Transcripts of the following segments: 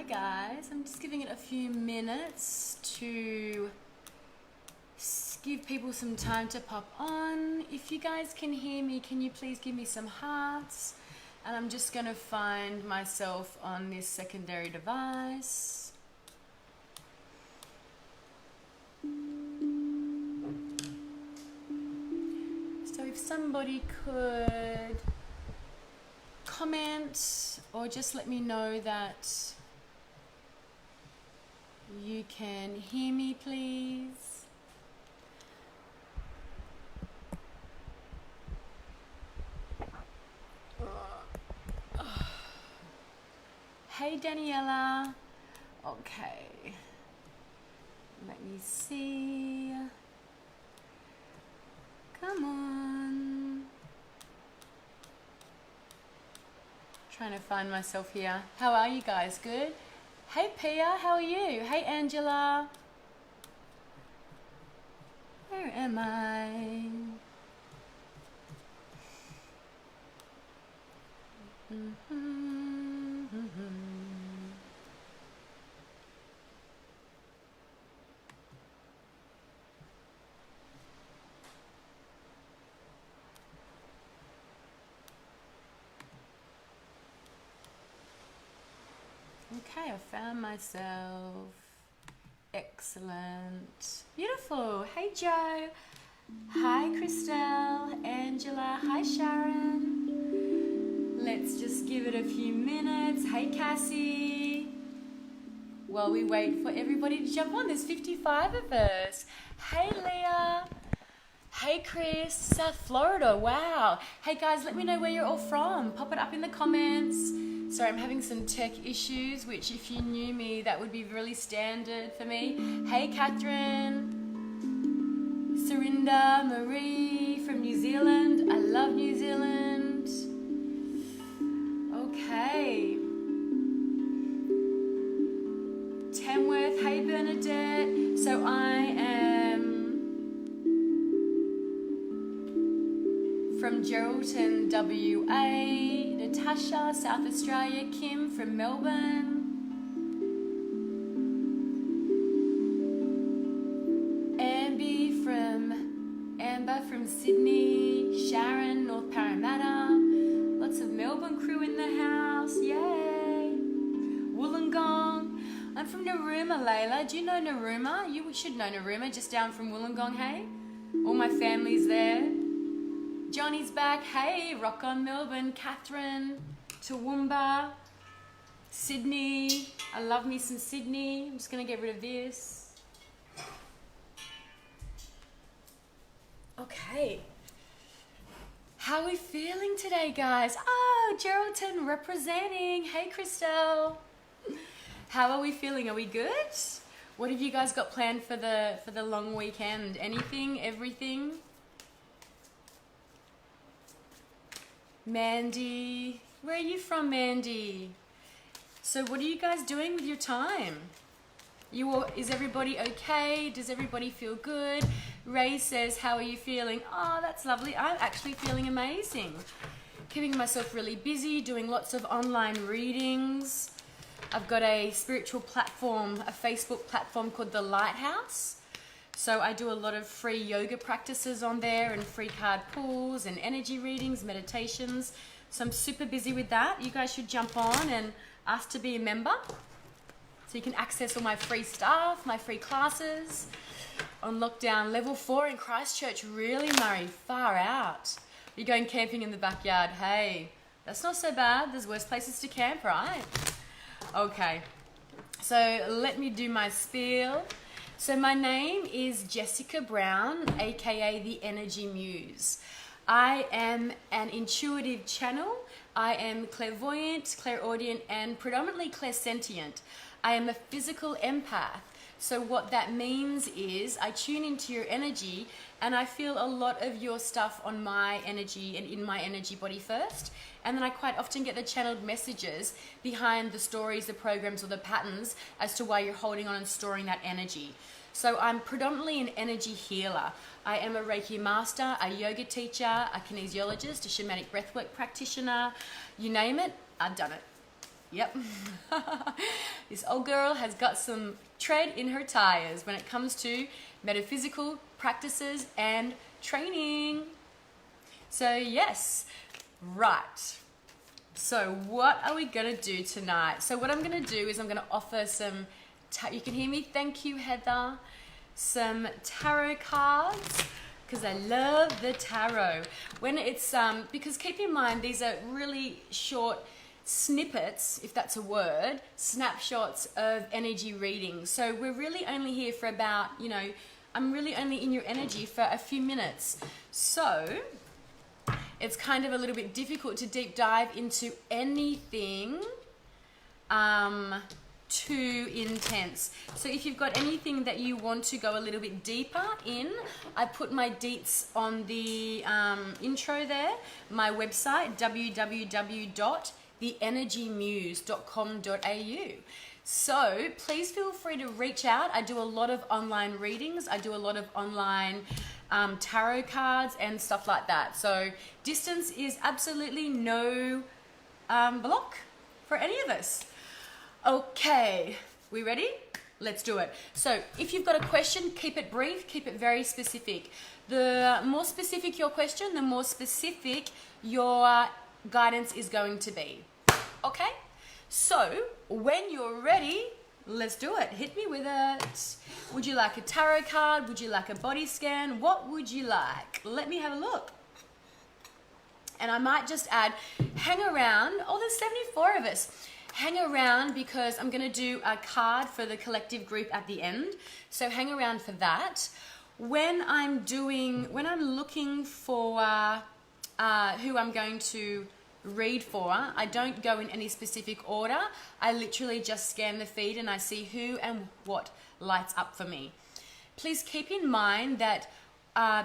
guys, I'm just giving it a few minutes to give people some time to pop on. If you guys can hear me, can you please give me some hearts? And I'm just going to find myself on this secondary device. So if somebody could comment or just let me know that you can hear me, please. Hey Daniela. Okay. Let me see. Come on. Trying to find myself here. How are you guys? Good? Hey Pia, how are you? Hey Angela. Where am I? Okay, I found myself. Excellent. Beautiful. Hey Joe. Hi Christelle. Angela. Hi Sharon. Let's just give it a few minutes. Hey Cassie. While we wait for everybody to jump on, there's 55 of us. Hey Leah. Hey Chris, South Florida, wow. Hey guys, let me know where you're all from. Pop it up in the comments. Sorry, I'm having some tech issues, which if you knew me, that would be really standard for me. Hey Catherine, Serinda, Marie from New Zealand. I love New Zealand. Okay. Tamworth, hey Bernadette. So I am from Geraldton, WA. Natasha, South Australia. Kim from Melbourne. Amber from Sydney. Sharon, North Parramatta. Lots of Melbourne crew in the house. Yay! Wollongong. I'm from Narooma, Layla. Do you know Narooma? You should know Narooma, just down from Wollongong, hey? All my family's there. Johnny's back. Hey, rock on Melbourne. Catherine, Toowoomba, Sydney. I love me some Sydney. I'm just going to get rid of this. Okay. How are we feeling today, guys? Oh, Geraldton representing. Hey, Christelle. How are we feeling? Are we good? What have you guys got planned for the long weekend? Anything? Everything? Mandy. Where are you from, Mandy? So what are you guys doing with your time? Is everybody okay? Does everybody feel good? Ray says, how are you feeling? Oh, that's lovely. I'm actually feeling amazing. Keeping myself really busy, doing lots of online readings. I've got a spiritual platform, a Facebook platform called The Lighthouse. So I do a lot of free yoga practices on there and free card pulls and energy readings, meditations. So I'm super busy with that. You guys should jump on and ask to be a member. So you can access all my free stuff, my free classes on lockdown level 4 in Christchurch. Really, Murray, far out. You're going camping in the backyard. Hey, that's not so bad. There's worse places to camp, right? Okay, so let me do my spiel. So my name is Jessica Brown, aka the Energy Muse. I am an intuitive channel. I am clairvoyant, clairaudient, and predominantly clairsentient. I am a physical empath. So what that means is I tune into your energy and I feel a lot of your stuff on my energy and in my energy body first. And then I quite often get the channeled messages behind the stories, the programs, or the patterns as to why you're holding on and storing that energy. So I'm predominantly an energy healer. I am a Reiki master, a yoga teacher, a kinesiologist, a shamanic breathwork practitioner. You name it, I've done it. Yep. This old girl has got some tread in her tires when it comes to metaphysical practices and training. So yes, right. So what are we going to do tonight? So what I'm going to do is I'm going to offer some, you can hear me, thank you Heather, some tarot cards, because I love the tarot. When it's, because keep in mind, these are really short snippets, if that's a word, snapshots of energy readings. So we're really only here for about, you know, I'm really only in your energy for a few minutes. So it's kind of a little bit difficult to deep dive into anything too intense. So if you've got anything that you want to go a little bit deeper in, I put my deets on the intro there, my website, www.theenergymuse.com.au. So please feel free to reach out. I do a lot of online readings. I do a lot of online tarot cards and stuff like that. So distance is absolutely no block for any of us. Okay, we ready? Let's do it. So if you've got a question, keep it brief, keep it very specific. The more specific your question, the more specific your guidance is going to be. Okay? So when you're ready, let's do it. Hit me with it. Would you like a tarot card? Would you like a body scan? What would you like? Let me have a look. And I might just add, hang around. Oh, there's 74 of us. Hang around because I'm going to do a card for the collective group at the end. So hang around for that. When I'm looking for who I'm going to read for, I don't go in any specific order. I literally just scan the feed and I see who and what lights up for me. Please keep in mind that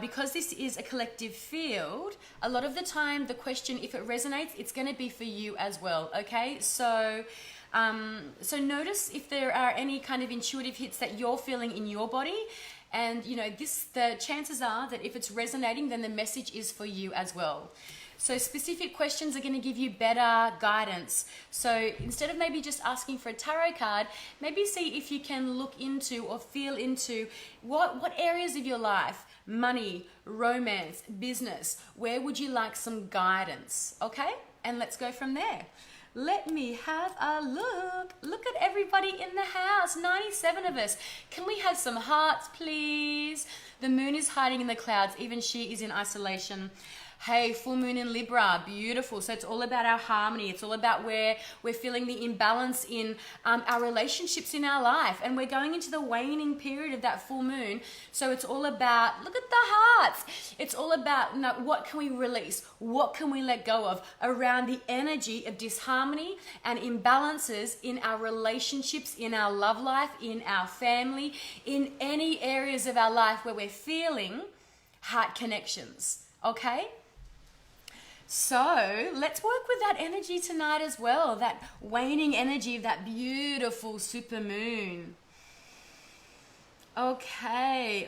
because this is a collective field, a lot of the time the question, if it resonates, it's going to be for you as well, okay? So so notice if there are any kind of intuitive hits that you're feeling in your body, and you know, the chances are that if it's resonating, then the message is for you as well. So specific questions are going to give you better guidance. So instead of maybe just asking for a tarot card, maybe see if you can look into or feel into what areas of your life, money, romance, business, where would you like some guidance, okay? And let's go from there. Let me have a look. Look at everybody in the house, 97 of us. Can we have some hearts, please? The moon is hiding in the clouds. Even she is in isolation. Hey, full moon in Libra, beautiful. So it's all about our harmony. It's all about where we're feeling the imbalance in our relationships in our life. And we're going into the waning period of that full moon. So it's all about, look at the hearts. It's all about, you know, what can we release? What can we let go of around the energy of disharmony and imbalances in our relationships, in our love life, in our family, in any areas of our life where we're feeling heart connections, okay? So let's work with that energy tonight as well, that waning energy of that beautiful super moon. Okay.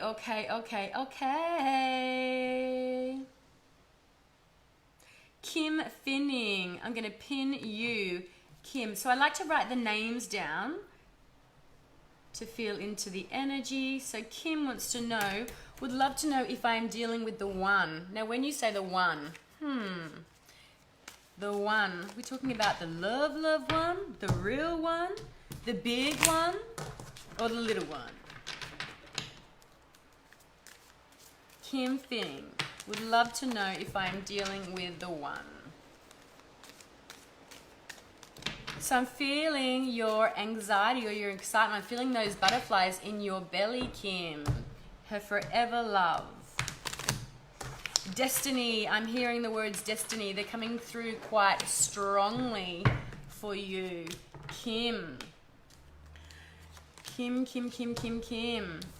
Kim Finning, I'm going to pin you, Kim. So I like to write the names down to feel into the energy. So Kim wants to know, would love to know if I am dealing with the one. Now when you say the one, the one, we're talking about the love one, the real one, the big one, or the little one? Kim Fing would love to know if I am dealing with the one. So I'm feeling your anxiety or your excitement. I'm feeling those butterflies in your belly, Kim. Her forever love. Destiny, I'm hearing the words destiny. They're coming through quite strongly for you, Kim. Kim.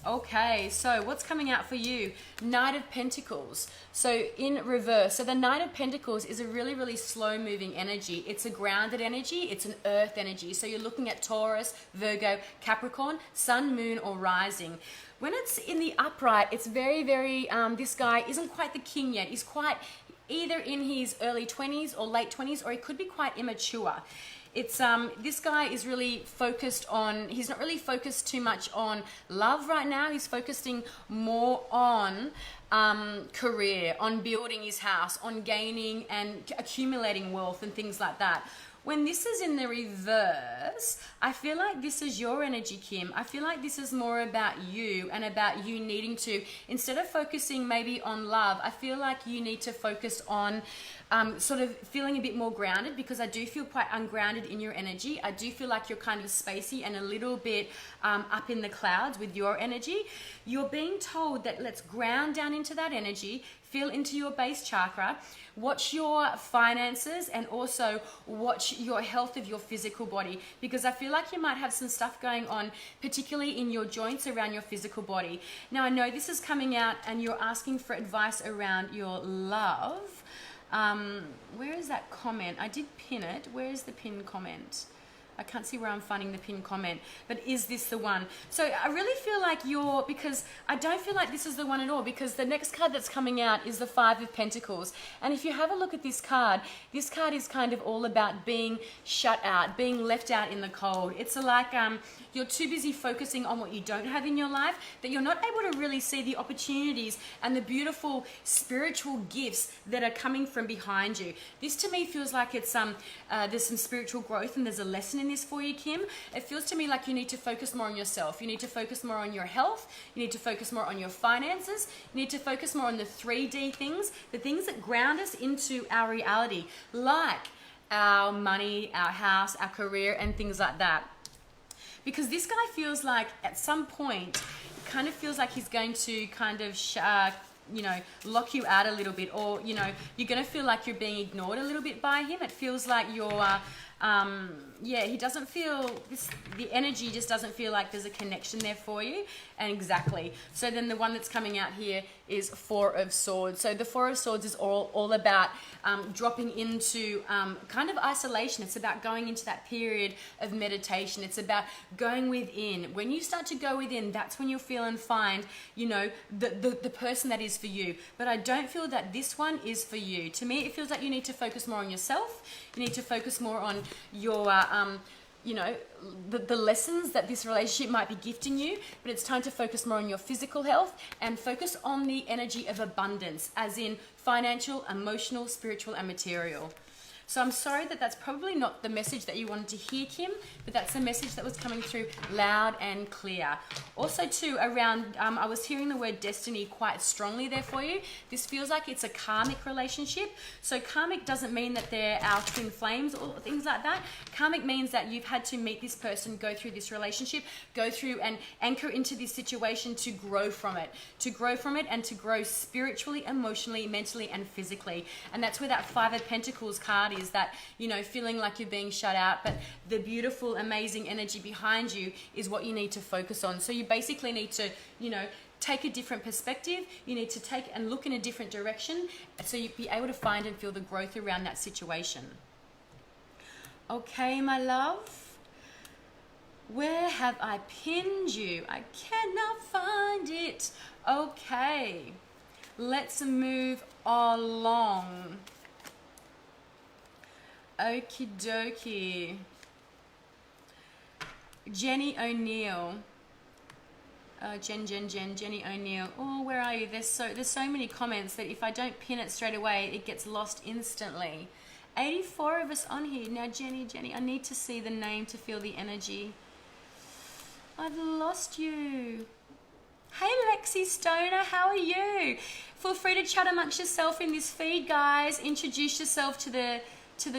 Okay, so what's coming out for you? Knight of Pentacles. So in reverse. So the Knight of Pentacles is a really, really slow moving energy. It's a grounded energy. It's an earth energy. So you're looking at Taurus, Virgo, Capricorn, Sun, Moon, or Rising. When it's in the upright, it's very, very, this guy isn't quite the king yet. He's quite either in his early 20s or late 20s, or he could be quite immature. It's this guy is really focused on, he's not really focused too much on love right now. He's focusing more on career, on building his house, on gaining and accumulating wealth and things like that. When this is in the reverse, I feel like this is your energy, Kim. I feel like this is more about you and about you needing to, instead of focusing maybe on love, I feel like you need to focus on sort of feeling a bit more grounded, because I do feel quite ungrounded in your energy. I do feel like you're kind of spacey and a little bit up in the clouds with your energy. You're being told that let's ground down into that energy, feel into your base chakra, watch your finances, and also watch your health of your physical body, because I feel like you might have some stuff going on, particularly in your joints around your physical body. Now I know this is coming out and you're asking for advice around your love. Where is that comment? I did pin it. Where is the pinned comment? I can't see where I'm finding the pinned comment, but is this the one? So I really feel like because I don't feel like this is the one at all, because the next card that's coming out is the Five of Pentacles. And if you have a look at this card is kind of all about being shut out, being left out in the cold. It's like you're too busy focusing on what you don't have in your life that you're not able to really see the opportunities and the beautiful spiritual gifts that are coming from behind you. This to me feels like it's there's some spiritual growth and there's a lesson in this for you, Kim. It feels to me like you need to focus more on yourself. You need to focus more on your health. You need to focus more on your finances. You need to focus more on the 3D things, the things that ground us into our reality, like our money, our house, our career, and things like that. Because this guy feels like at some point, it kind of feels like he's going to kind of lock you out a little bit, or you're going to feel like you're being ignored a little bit by him. It feels like you're he doesn't feel this, the energy just doesn't feel like there's a connection there for you. And exactly. So then the one that's coming out here is Four of Swords. So the Four of Swords is all about dropping into kind of isolation. It's about going into that period of meditation. It's about going within. When you start to go within, that's when you'll feel and find, the person that is for you. But I don't feel that this one is for you. To me, it feels like you need to focus more on yourself. You need to focus more on your the lessons that this relationship might be gifting you, but it's time to focus more on your physical health and focus on the energy of abundance, as in financial, emotional, spiritual, and material. So I'm sorry that that's probably not the message that you wanted to hear, Kim, but that's the message that was coming through loud and clear. Also too, around, I was hearing the word destiny quite strongly there for you. This feels like it's a karmic relationship. So karmic doesn't mean that they're our twin flames or things like that. Karmic means that you've had to meet this person, go through this relationship, go through and anchor into this situation to grow from it, and to grow spiritually, emotionally, mentally, and physically. And that's where that Five of Pentacles card is, that feeling like you're being shut out, but the beautiful, amazing energy behind you is what you need to focus on. So you basically need to take a different perspective. You need to take and look in a different direction, so you'll be able to find and feel the growth around that situation. Okay, my love, where have I pinned you? I cannot find it. Okay, let's move along. Okie dokie. Jenny O'Neill. Jenny O'Neill. Oh, where are you? There's so many comments that if I don't pin it straight away, it gets lost instantly. 84 of us on here. Now, Jenny, I need to see the name to feel the energy. I've lost you. Hey, Lexi Stoner, how are you? Feel free to chat amongst yourself in this feed, guys. Introduce yourself to the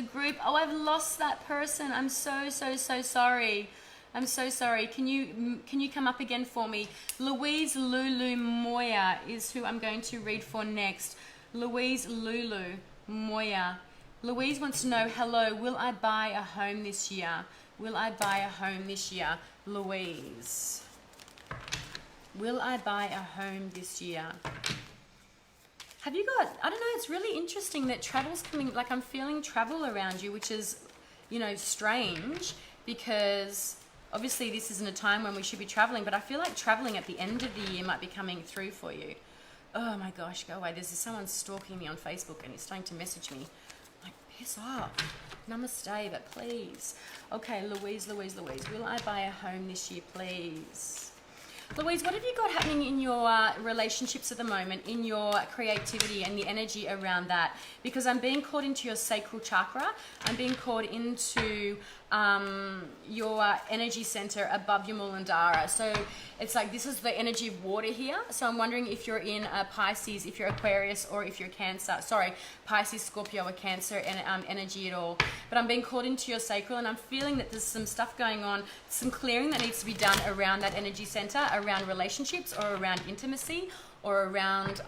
group. Oh, I've lost that person. I'm so sorry. I'm so sorry. Can you come up again for me? Louise Lulu Moya is who I'm going to read for next. Louise Lulu Moya. Louise wants to know, hello, will I buy a home this year? Will I buy a home this year? Louise. Will I buy a home this year? Have you got, I don't know, it's really interesting that travel's coming, like I'm feeling travel around you, which is, strange, because obviously this isn't a time when we should be traveling, but I feel like traveling at the end of the year might be coming through for you. Oh my gosh, go away. There's someone stalking me on Facebook and he's starting to message me. I'm like, piss off. Namaste, but please. Okay, Louise, will I buy a home this year, please? Louise, what have you got happening in your relationships at the moment, in your creativity and the energy around that? Because I'm being called into your sacral chakra. I'm being called into your energy center above your Muladhara. So it's like this is the energy of water here. So I'm wondering if you're in Pisces, if you're Aquarius, or if you're Cancer. Sorry, Pisces, Scorpio, or Cancer energy at all. But I'm being called into your sacral, and I'm feeling that there's some stuff going on, some clearing that needs to be done around that energy center, around relationships or around intimacy or around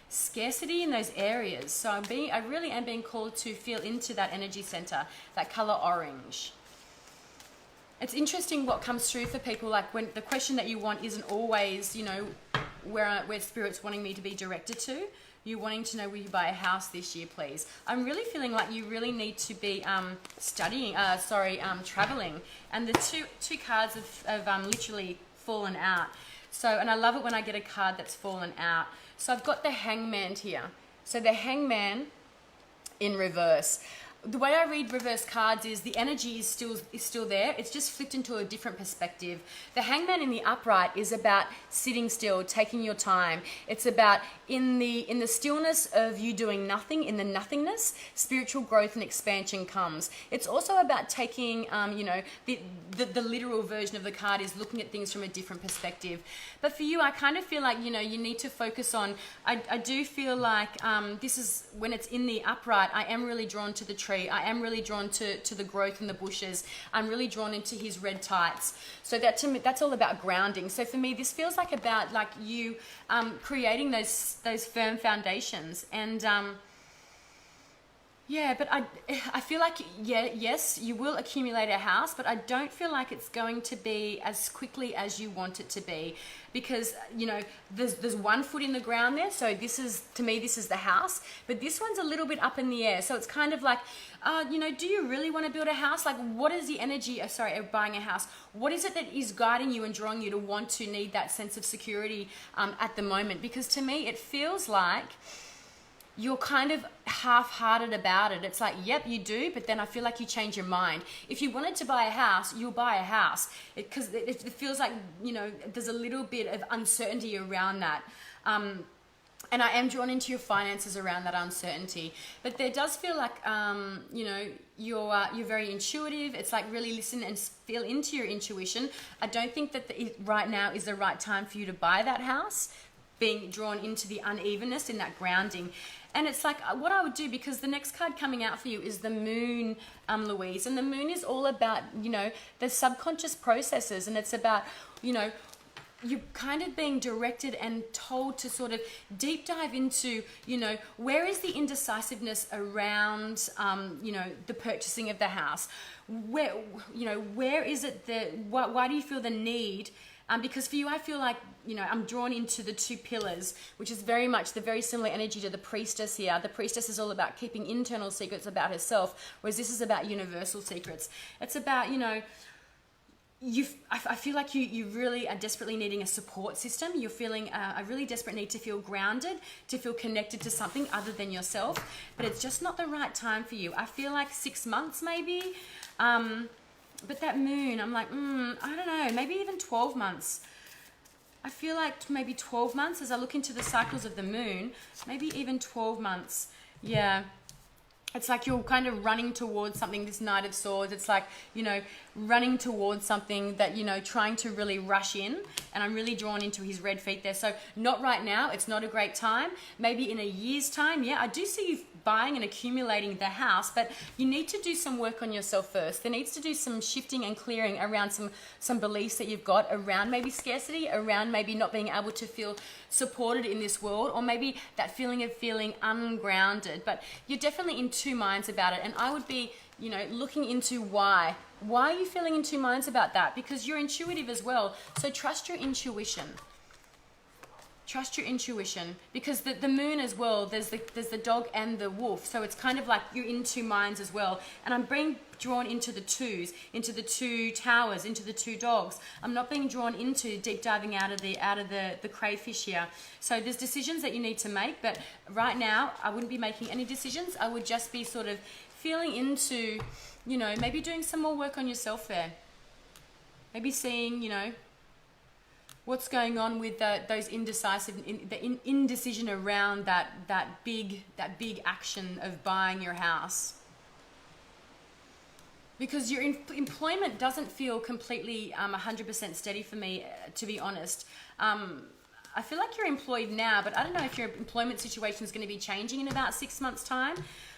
scarcity in those areas. So I really am being called to feel into that energy center, that color orange. It's interesting what comes through for people, like when the question that you want isn't always, you know, where Spirit's wanting me to be directed to. You're wanting to know, will you buy a house this year, please? I'm really feeling like you really need to be traveling. And the two cards have literally fallen out. So, and I love it when I get a card that's fallen out. So I've got the Hangman here. So the Hangman in reverse. The way I read reverse cards is the energy is still there. It's just flipped into a different perspective. The Hangman in the upright is about sitting still, taking your time. It's about in the stillness of you doing nothing, in the nothingness, spiritual growth and expansion comes. It's also about taking, the literal version of the card is looking at things from a different perspective. But for you, I kind of feel like, you need to focus on, I do feel like this is, when it's in the upright, I am really drawn to the tree. I am really drawn to the growth in the bushes. I'm really drawn into his red tights. So that to me, that's all about grounding. So for me, this feels like about like you creating those firm foundations. And but I feel like, yes, you will accumulate a house, but I don't feel like it's going to be as quickly as you want it to be, because, there's 1 foot in the ground there. So this is the house, but this one's a little bit up in the air. So it's kind of like, do you really want to build a house? Like, what is the energy of buying a house? What is it that is guiding you and drawing you to need that sense of security at the moment? Because to me, it feels like you're kind of half-hearted about it. It's like, yep, you do, but then I feel like you change your mind. If you wanted to buy a house, you'll buy a house, because it feels like, there's a little bit of uncertainty around that. And I am drawn into your finances around that uncertainty. But there does feel like, you're very intuitive. It's like really listen and feel into your intuition. I don't think that right now is the right time for you to buy that house, being drawn into the unevenness in that grounding. And it's like what I would do, because the next card coming out for you is the Moon, Louise. And the Moon is all about, the subconscious processes. And it's about, you're kind of being directed and told to sort of deep dive into, where is the indecisiveness around, the purchasing of the house? Where is it that, why do you feel the need? Because for you, I feel like, I'm drawn into the 2 pillars, which is very much the very similar energy to the Priestess here. The Priestess is all about keeping internal secrets about herself, whereas this is about universal secrets. It's about, I feel like you really are desperately needing a support system. You're feeling a really desperate need to feel grounded, to feel connected to something other than yourself, but it's just not the right time for you. I feel like 6 months maybe. But that Moon, I'm like, I don't know, maybe even 12 months. I feel like maybe 12 months as I look into the cycles of the Moon, maybe even 12 months. Yeah. It's like you're kind of running towards something, this Knight of Swords. It's like, running towards something that, trying to really rush in. And I'm really drawn into his red feet there. So not right now. It's not a great time. Maybe in a year's time. Yeah, I do see you buying and accumulating the house, but you need to do some work on yourself first. There needs to do some shifting and clearing around some beliefs that you've got around maybe scarcity, around maybe not being able to feel supported in this world, or maybe that feeling of feeling ungrounded. But you're definitely in 2 minds about it, and I would be, looking into why. Why are you feeling in 2 minds about that? Because you're intuitive as well, so trust your intuition. Trust your intuition, because the Moon as well, there's the dog and the wolf, so it's kind of like you're in 2 minds as well. And I'm being drawn into the 2s, into the 2 towers, into the 2 dogs. I'm not being drawn into deep diving out of the crayfish here. So there's decisions that you need to make, but right now I wouldn't be making any decisions. I would just be sort of feeling into, you know, maybe doing some more work on yourself there. Maybe seeing, you know, what's going on with those indecision around that big action of buying your house. Because your employment doesn't feel completely 100% steady for me, to be honest. I feel like you're employed now, but I don't know if your employment situation is going to be changing in about 6 months' time.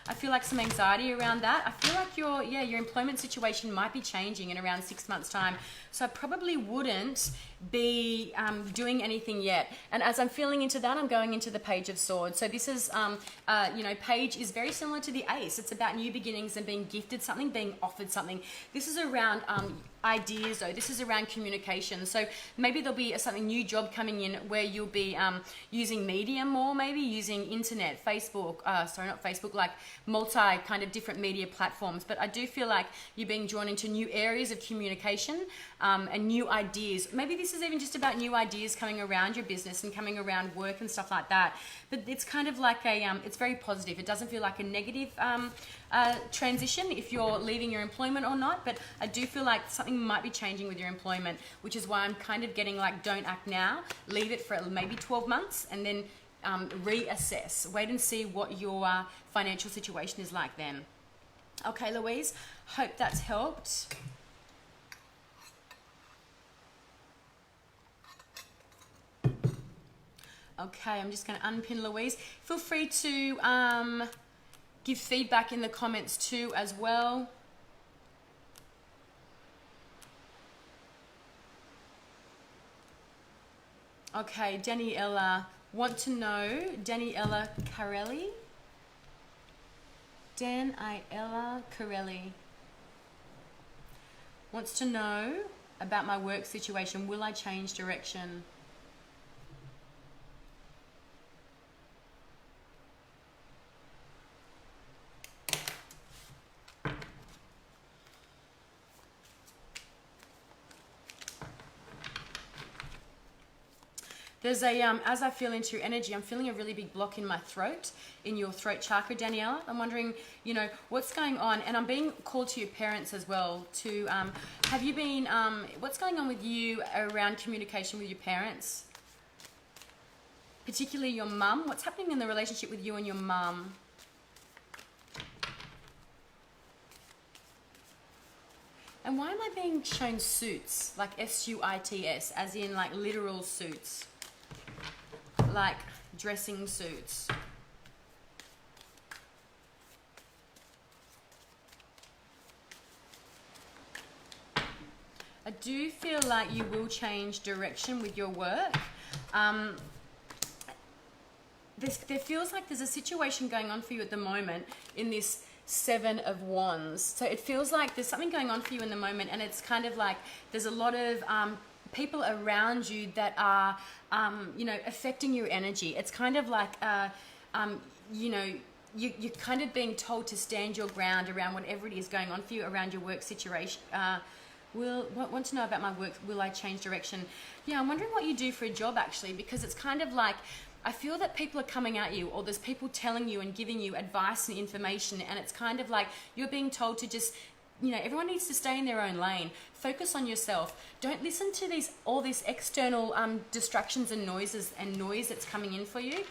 I feel like some anxiety around that. I feel like your employment situation might be changing in around 6 months' time. So I probably wouldn't be doing anything yet. And as I'm feeling into that, I'm going into the Page of Swords. So this is, you know, Page is very similar to the Ace. It's about new beginnings and being gifted something, being offered something. This is around ideas, though. This is around communication. So maybe there'll be something new job coming in where you'll be using media more, maybe using internet, Facebook, sorry, not Facebook, like multi kind of different media platforms. But I do feel like you're being drawn into new areas of communication and new ideas. Maybe this is even just about new ideas coming around your business and coming around work and stuff like that. But it's kind of like a, it's very positive. It doesn't feel like a negative transition if you're leaving your employment or not. But I do feel like something might be changing with your employment, which is why I'm kind of getting like, don't act now, leave it for maybe 12 months and then reassess. Wait and see what your financial situation is like then. Okay, Louise, hope that's helped. Okay, I'm just going to unpin Louise. Feel free to give feedback in the comments too as well. Okay, Daniela, want to know, Daniela Carelli? Daniela Carelli wants to know about my work situation. Will I change direction? There's a, as I feel into your energy, I'm feeling a really big block in my throat, in your throat chakra, Daniela. I'm wondering, you know, what's going on? And I'm being called to your parents as well to, have you been, what's going on with you around communication with your parents? Particularly your mum. What's happening in the relationship with you and your mum? And why am I being shown suits, like S-U-I-T-S, as in like literal suits? Like dressing suits. I do feel like you will change direction with your work. There feels like there's a situation going on for you at the moment in this Seven of Wands. So it feels like there's something going on for you in the moment, and it's kind of like there's a lot of people around you that are, you know, affecting your energy. It's kind of like, you know, you're kind of being told to stand your ground around whatever it is going on for you around your work situation. Want to know about my work. Will I change direction? Yeah, I'm wondering what you do for a job actually, because it's kind of like, I feel that people are coming at you, or there's people telling you and giving you advice and information, and it's kind of like you're being told to just, you know, everyone needs to stay in their own lane. Focus on yourself. Don't listen to all these external distractions and noises and noise that's coming in for you.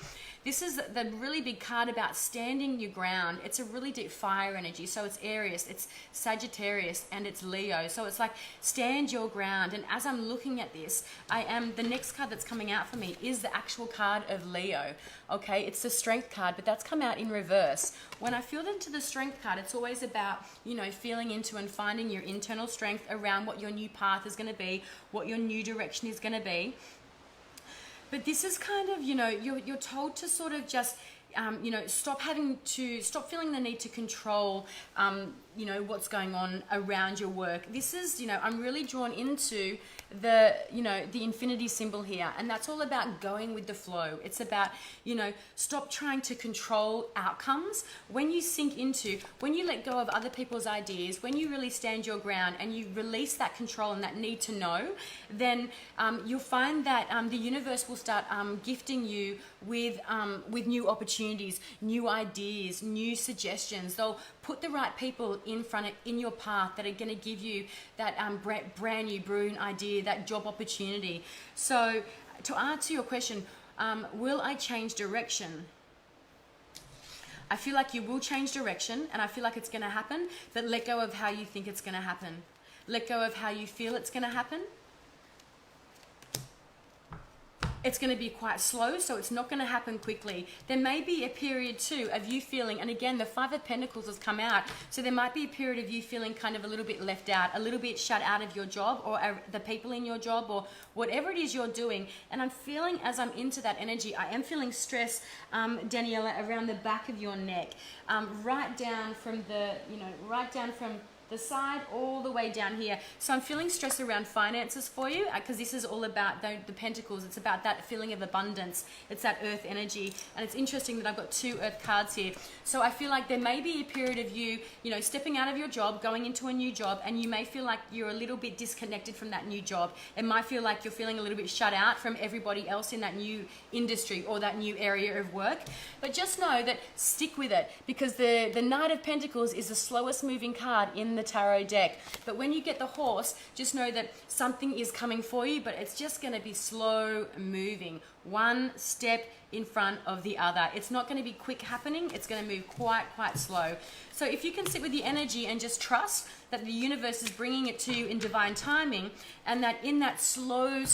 This is the really big card about standing your ground. It's a really deep fire energy. So it's Aries, it's Sagittarius, and it's Leo. So it's like stand your ground. And as I'm looking at this, the next card that's coming out for me is the actual card of Leo. Okay, it's the Strength card, but that's come out in reverse. When I feel into the Strength card, it's always about, you know, feeling into and finding your internal strength around what your new path is going to be, what your new direction is going to be. But this is kind of, you know, you're told to sort of just, you know, stop feeling the need to control, you know, what's going on around your work. This is, you know, I'm really drawn into the, you know, the infinity symbol here. And that's all about going with the flow. It's about, you know, stop trying to control outcomes. When you sink into, when you let go of other people's ideas, when you really stand your ground and you release that control and that need to know, then you'll find that the universe will start gifting you with new opportunities, new ideas, new suggestions. They'll put the right people in your path that are going to give you that brand new brewing idea, that job opportunity. So to answer your question, will I change direction? I feel like you will change direction, and I feel like it's going to happen, but let go of how you think it's going to happen. Let go of how you feel it's going to happen. It's going to be quite slow, so it's not going to happen quickly. There may be a period too of you feeling, and again, the Five of Pentacles has come out, so there might be a period of you feeling kind of a little bit left out, a little bit shut out of your job, or the people in your job, or whatever it is you're doing. And I'm feeling, as I'm into that energy, I am feeling stress, Daniela, around the back of your neck, right down from the side all the way down here. So I'm feeling stress around finances for you, because this is all about the pentacles. It's about that feeling of abundance. It's that earth energy. And it's interesting that I've got 2 earth cards here. So I feel like there may be a period of you stepping out of your job, going into a new job, and you may feel like you're a little bit disconnected from that new job. It might feel like you're feeling a little bit shut out from everybody else in that new industry or that new area of work. But just know that stick with it, because the Knight of Pentacles is the slowest moving card in the tarot deck. But when you get the Horse, just know that something is coming for you, but it's just going to be slow moving, one step in front of the other. It's not going to be quick happening. It's going to move quite slow. So if you can sit with the energy and just trust that the universe is bringing it to you in divine timing, and that in that slow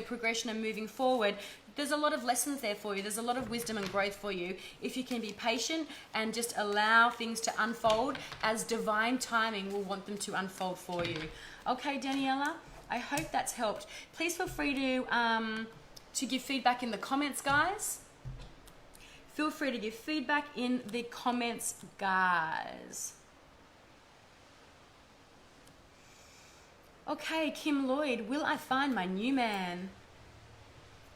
progression and moving forward, there's a lot of lessons there for you. There's a lot of wisdom and growth for you if you can be patient and just allow things to unfold as divine timing will want them to unfold for you. Okay, Daniela, I hope that's helped. Please feel free to give feedback in the comments, guys. Feel free to give feedback in the comments, guys. Okay, Kim Lloyd, will I find my new man?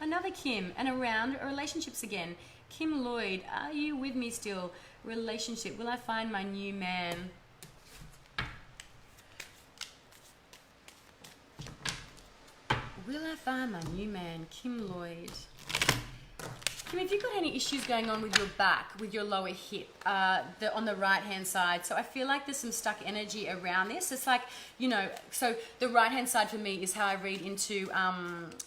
Another Kim, and around relationships again. Kim Lloyd, are you with me still? Relationship, will I find my new man? Will I find my new man? Kim Lloyd. Kim, have you got any issues going on with your back, with your lower hip, on the right-hand side? So I feel like there's some stuck energy around this. It's like, so the right-hand side for me is how I read into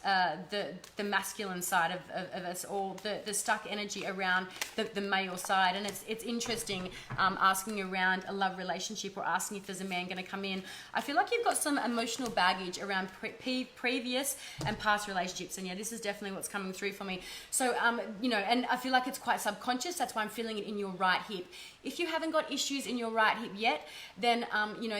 the masculine side of us, or the stuck energy around the male side. And it's interesting asking around a love relationship, or asking if there's a man going to come in. I feel like you've got some emotional baggage around previous and past relationships. And yeah, this is definitely what's coming through for me. So, and I feel like it's quite subconscious. That's why I'm feeling it in your right hip. If you haven't got issues in your right hip yet, then,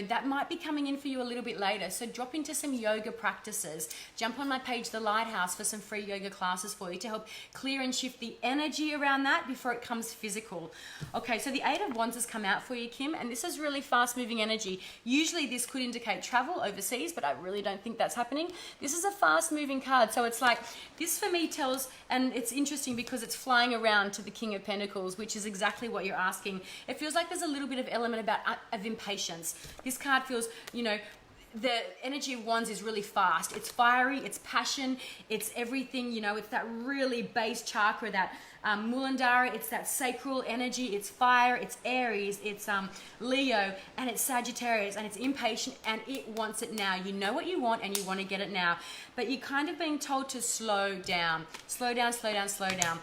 that might be coming in for you a little bit later. So drop into some yoga practices. Jump on my page, The Lighthouse, for some free yoga classes for you to help clear and shift the energy around that before it comes physical. Okay, so the 8 of Wands has come out for you, Kim, and this is really fast-moving energy. Usually this could indicate travel overseas, but I really don't think that's happening. This is a fast-moving card, so it's like, this for me tells, and it's interesting because it's flying around to the King of Pentacles, which is exactly what you're asking. It feels like there's a little bit of element of impatience. This card feels, the energy of Wands is really fast. It's fiery, it's passion, it's everything, it's that really base chakra, that Mulandara, it's that sacral energy, it's fire, it's Aries, it's Leo, and it's Sagittarius, and it's impatient, and it wants it now. You know what you want, and you want to get it now. But you're kind of being told to slow down. Slow down, slow down, slow down.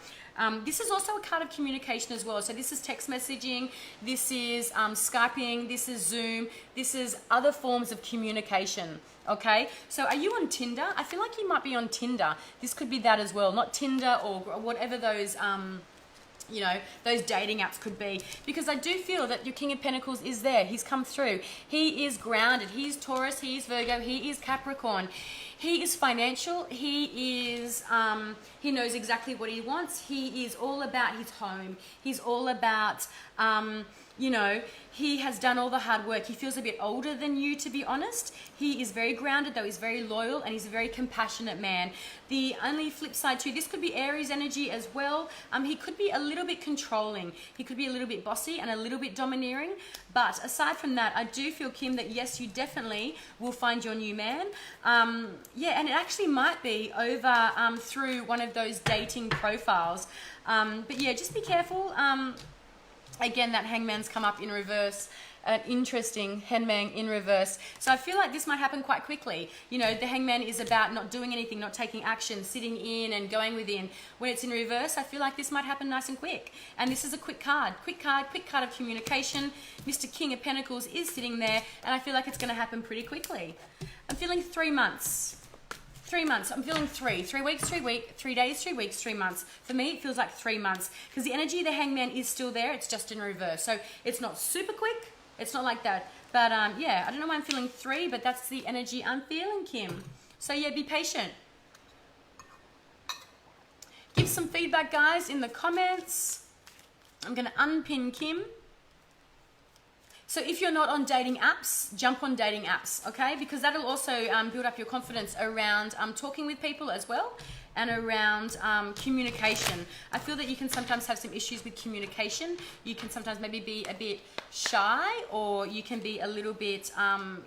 This is also a card of communication as well. So this is text messaging, this is Skyping, this is Zoom, this is other forms of communication, okay? So are you on Tinder? I feel like you might be on Tinder. This could be that as well, not Tinder or whatever those, those dating apps could be. Because I do feel that your King of Pentacles is there. He's come through. He is grounded. He's Taurus, he is Virgo, he is Capricorn. He is financial. He is, he knows exactly what he wants. He is all about his home. He's all about, he has done all the hard work. He feels a bit older than you, to be honest. He is very grounded, though. He's very loyal, and he's a very compassionate man. The only flip side too, this could be Aries energy as well. He could be a little bit controlling. He could be a little bit bossy and a little bit domineering. But aside from that, I do feel, Kim, that yes, you definitely will find your new man. Yeah, and it actually might be over through one of those dating profiles. But yeah, just be careful. Again, that hangman's come up in reverse. An interesting hangman in reverse. So I feel like this might happen quite quickly. You know, the hangman is about not doing anything, not taking action, sitting in and going within. When it's in reverse, I feel like this might happen nice and quick. And this is a quick card of communication. Mr. King of Pentacles is sitting there, and I feel like it's going to happen pretty quickly. I'm feeling 3 months. 3 months. I'm feeling 3 weeks, 3 weeks, 3 days, 3 weeks, 3 months. For me, it feels like 3 months because the energy of the hangman is still there. It's just in reverse. So it's not super quick. It's not like that. But yeah, I don't know why I'm feeling 3, but that's the energy I'm feeling, Kim. So yeah, be patient. Give some feedback, guys, in the comments. I'm going to unpin Kim. So if you're not on dating apps, jump on dating apps, okay? Because that'll also build up your confidence around talking with people as well, and around communication. I feel that you can sometimes have some issues with communication. You can sometimes maybe be a bit shy, or you can be a little bit,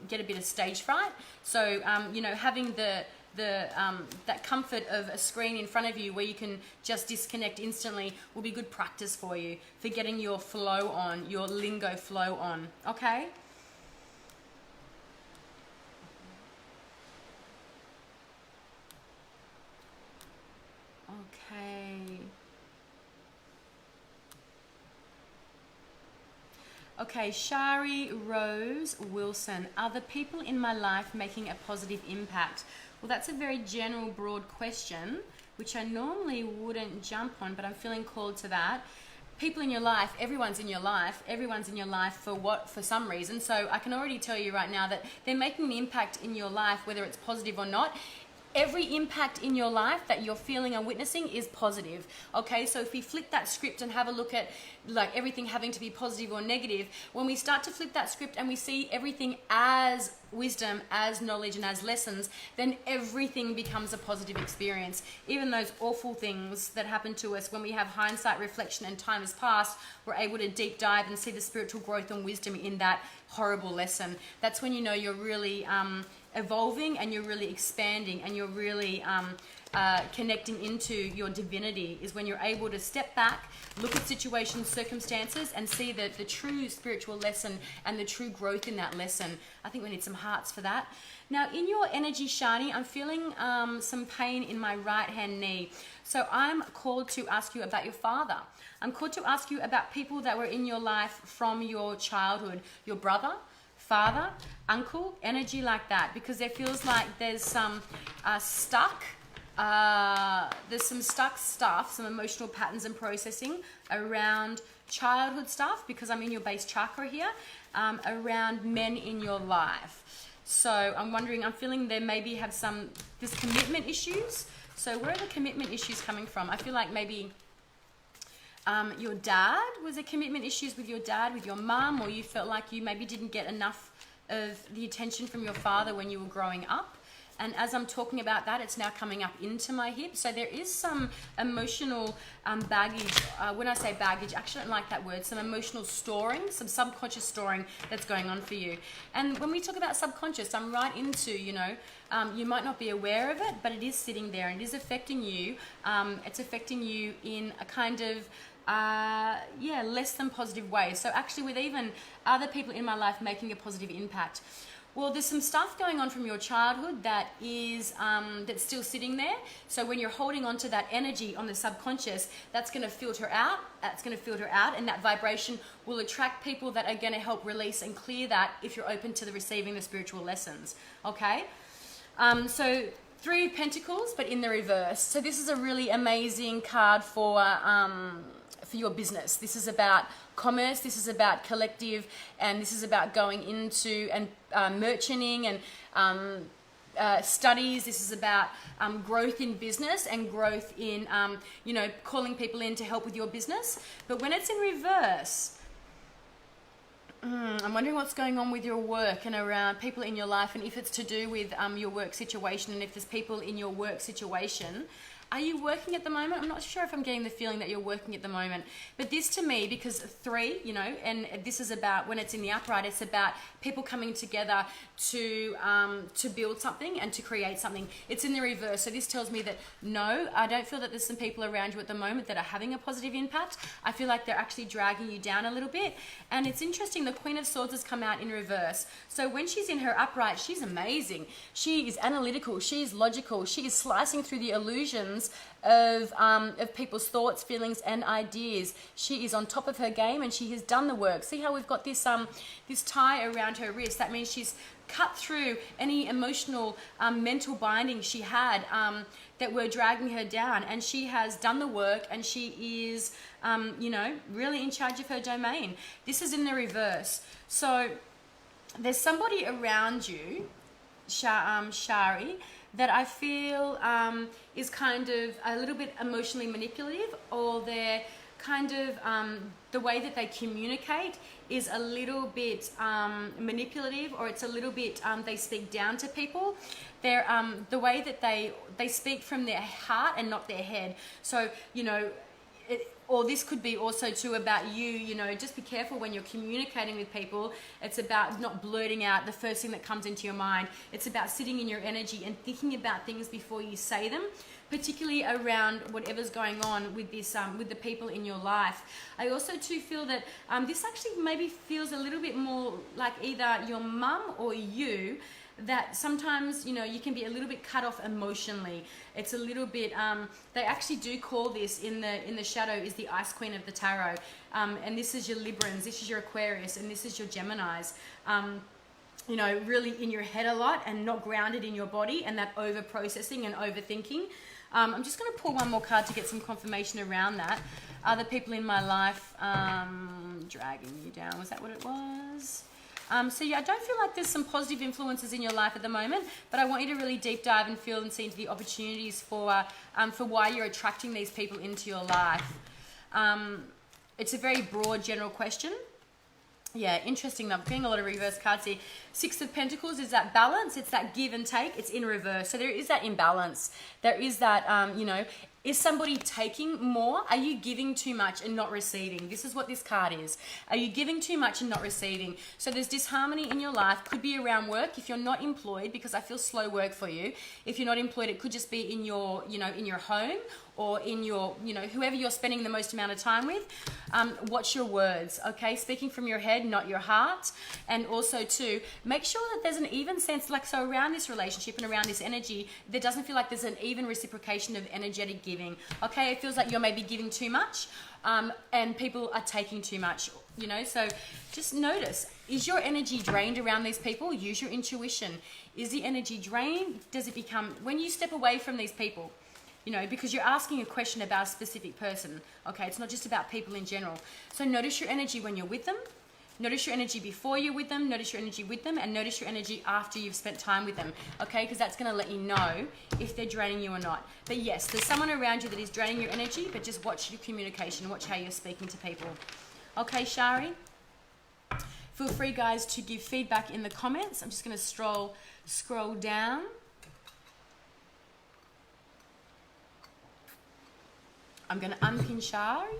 get a bit of stage fright. So, you know, having that comfort of a screen in front of you where you can just disconnect instantly will be good practice for you for getting your flow on, your lingo flow on, okay? Okay, Shari Rose Wilson. Are the people in my life making a positive impact? Well, that's a very general, broad question, which I normally wouldn't jump on, but I'm feeling called to that. People in your life, everyone's in your life for some reason. So I can already tell you right now that they're making an impact in your life, whether it's positive or not. Every impact in your life that you're feeling and witnessing is positive. Okay, so if we flip that script and have a look at like everything having to be positive or negative, when we start to flip that script and we see everything as wisdom, as knowledge, and as lessons, then everything becomes a positive experience. Even those awful things that happen to us, when we have hindsight, reflection, and time has passed, we're able to deep dive and see the spiritual growth and wisdom in that horrible lesson. That's when you know you're really evolving, and you're really expanding, and you're really connecting into your divinity, is when you're able to step back, look at situations, circumstances, and see the true spiritual lesson and the true growth in that lesson. I think we need some hearts for that. Now, in your energy, Shani, I'm feeling some pain in my right hand knee. So I'm called to ask you about your father. I'm called to ask you about people that were in your life from your childhood, your brother, father, uncle, energy like that, because there feels like there's some stuck stuff, some emotional patterns and processing around childhood stuff, because I'm in your base chakra here, around men in your life. So I'm wondering, I'm feeling there maybe have this commitment issues. So where are the commitment issues coming from? I feel like maybe your dad, was there commitment issues with your dad, with your mum, or you felt like you maybe didn't get enough of the attention from your father when you were growing up. And as I'm talking about that, it's now coming up into my hip. So there is some emotional baggage. When I say baggage, actually I don't like that word. Some emotional storing, some subconscious storing that's going on for you. And when we talk about subconscious, I'm right into, you know, you might not be aware of it, but it is sitting there and it is affecting you. It's affecting you in a kind of less than positive way. So actually, with even other people in my life making a positive impact, well, there's some stuff going on from your childhood that is that's still sitting there. So when you're holding on to that energy on the subconscious, that's going to filter out. And that vibration will attract people that are going to help release and clear that if you're open to receiving the spiritual lessons. Okay, so 3 of Pentacles, but in the reverse. So this is a really amazing card for your business. This is about commerce, this is about collective, and this is about going into and merchanting and studies. This is about growth in business and growth in, you know, calling people in to help with your business. But when it's in reverse, I'm wondering what's going on with your work and around people in your life, and if it's to do with your work situation, and if there's people in your work situation Are you working at the moment? I'm not sure if I'm getting the feeling that you're working at the moment. But this to me, because 3, you know, and this is about, when it's in the upright, it's about people coming together to build something and to create something. It's in the reverse. So this tells me that, no, I don't feel that there's some people around you at the moment that are having a positive impact. I feel like they're actually dragging you down a little bit. And it's interesting, the Queen of Swords has come out in reverse. So when she's in her upright, she's amazing. She is analytical. She is logical. She is slicing through the illusions of people's thoughts, feelings, and ideas. She is on top of her game, and she has done the work. See how we've got this this tie around her wrist? That means she's cut through any emotional, mental binding she had that were dragging her down, and she has done the work, and she is, you know, really in charge of her domain. This is in the reverse. So there's somebody around you, Shari, that I feel is kind of a little bit emotionally manipulative, or they're kind of, the way that they communicate is a little bit manipulative, or it's a little bit, they speak down to people. They're, the way that they speak from their heart and not their head. So, you know, or this could be also too about you, you know, just be careful when you're communicating with people. It's about not blurting out the first thing that comes into your mind. It's about sitting in your energy and thinking about things before you say them, particularly around whatever's going on with this, with the people in your life. I also too feel that this actually maybe feels a little bit more like either your mum or you, that sometimes, you know, you can be a little bit cut off emotionally. It's a little bit, they actually do call this in the shadow is the Ice Queen of the Tarot. And this is your Librans, this is your Aquarius, and this is your Geminis. You know, really in your head a lot and not grounded in your body, and that over processing and overthinking. I'm just going to pull one more card to get some confirmation around that. Other people in my life dragging you down. Was that what it was? So yeah, I don't feel like there's some positive influences in your life at the moment, but I want you to really deep dive and feel and see into the opportunities for why you're attracting these people into your life. It's a very broad general question. Yeah, interesting. I'm getting a lot of reverse cards here. 6 of Pentacles is that balance. It's that give and take. It's in reverse. So there is that imbalance. There is that, you know, is somebody taking more? Are you giving too much and not receiving? This is what this card is. Are you giving too much and not receiving? So there's disharmony in your life. Could be around work if you're not employed, because I feel slow work for you. If you're not employed, it could just be in your, you know, in your home, or in your, you know, whoever you're spending the most amount of time with. Watch your words, okay? Speaking from your head, not your heart. And also too, make sure that there's an even sense, like, so around this relationship and around this energy, there doesn't feel like there's an even reciprocation of energetic giving, okay? It feels like you're maybe giving too much, and people are taking too much, you know? So just notice, is your energy drained around these people? Use your intuition. Is the energy drained? Does it become, when you step away from these people, you know, because you're asking a question about a specific person, okay? It's not just about people in general. So notice your energy when you're with them. Notice your energy before you're with them. Notice your energy with them, and notice your energy after you've spent time with them, okay? Because that's going to let you know if they're draining you or not. But yes, there's someone around you that is draining your energy, but just watch your communication, watch how you're speaking to people. Okay, Shari? Feel free, guys, to give feedback in the comments. I'm just going to scroll down. I'm going to unpin Shari.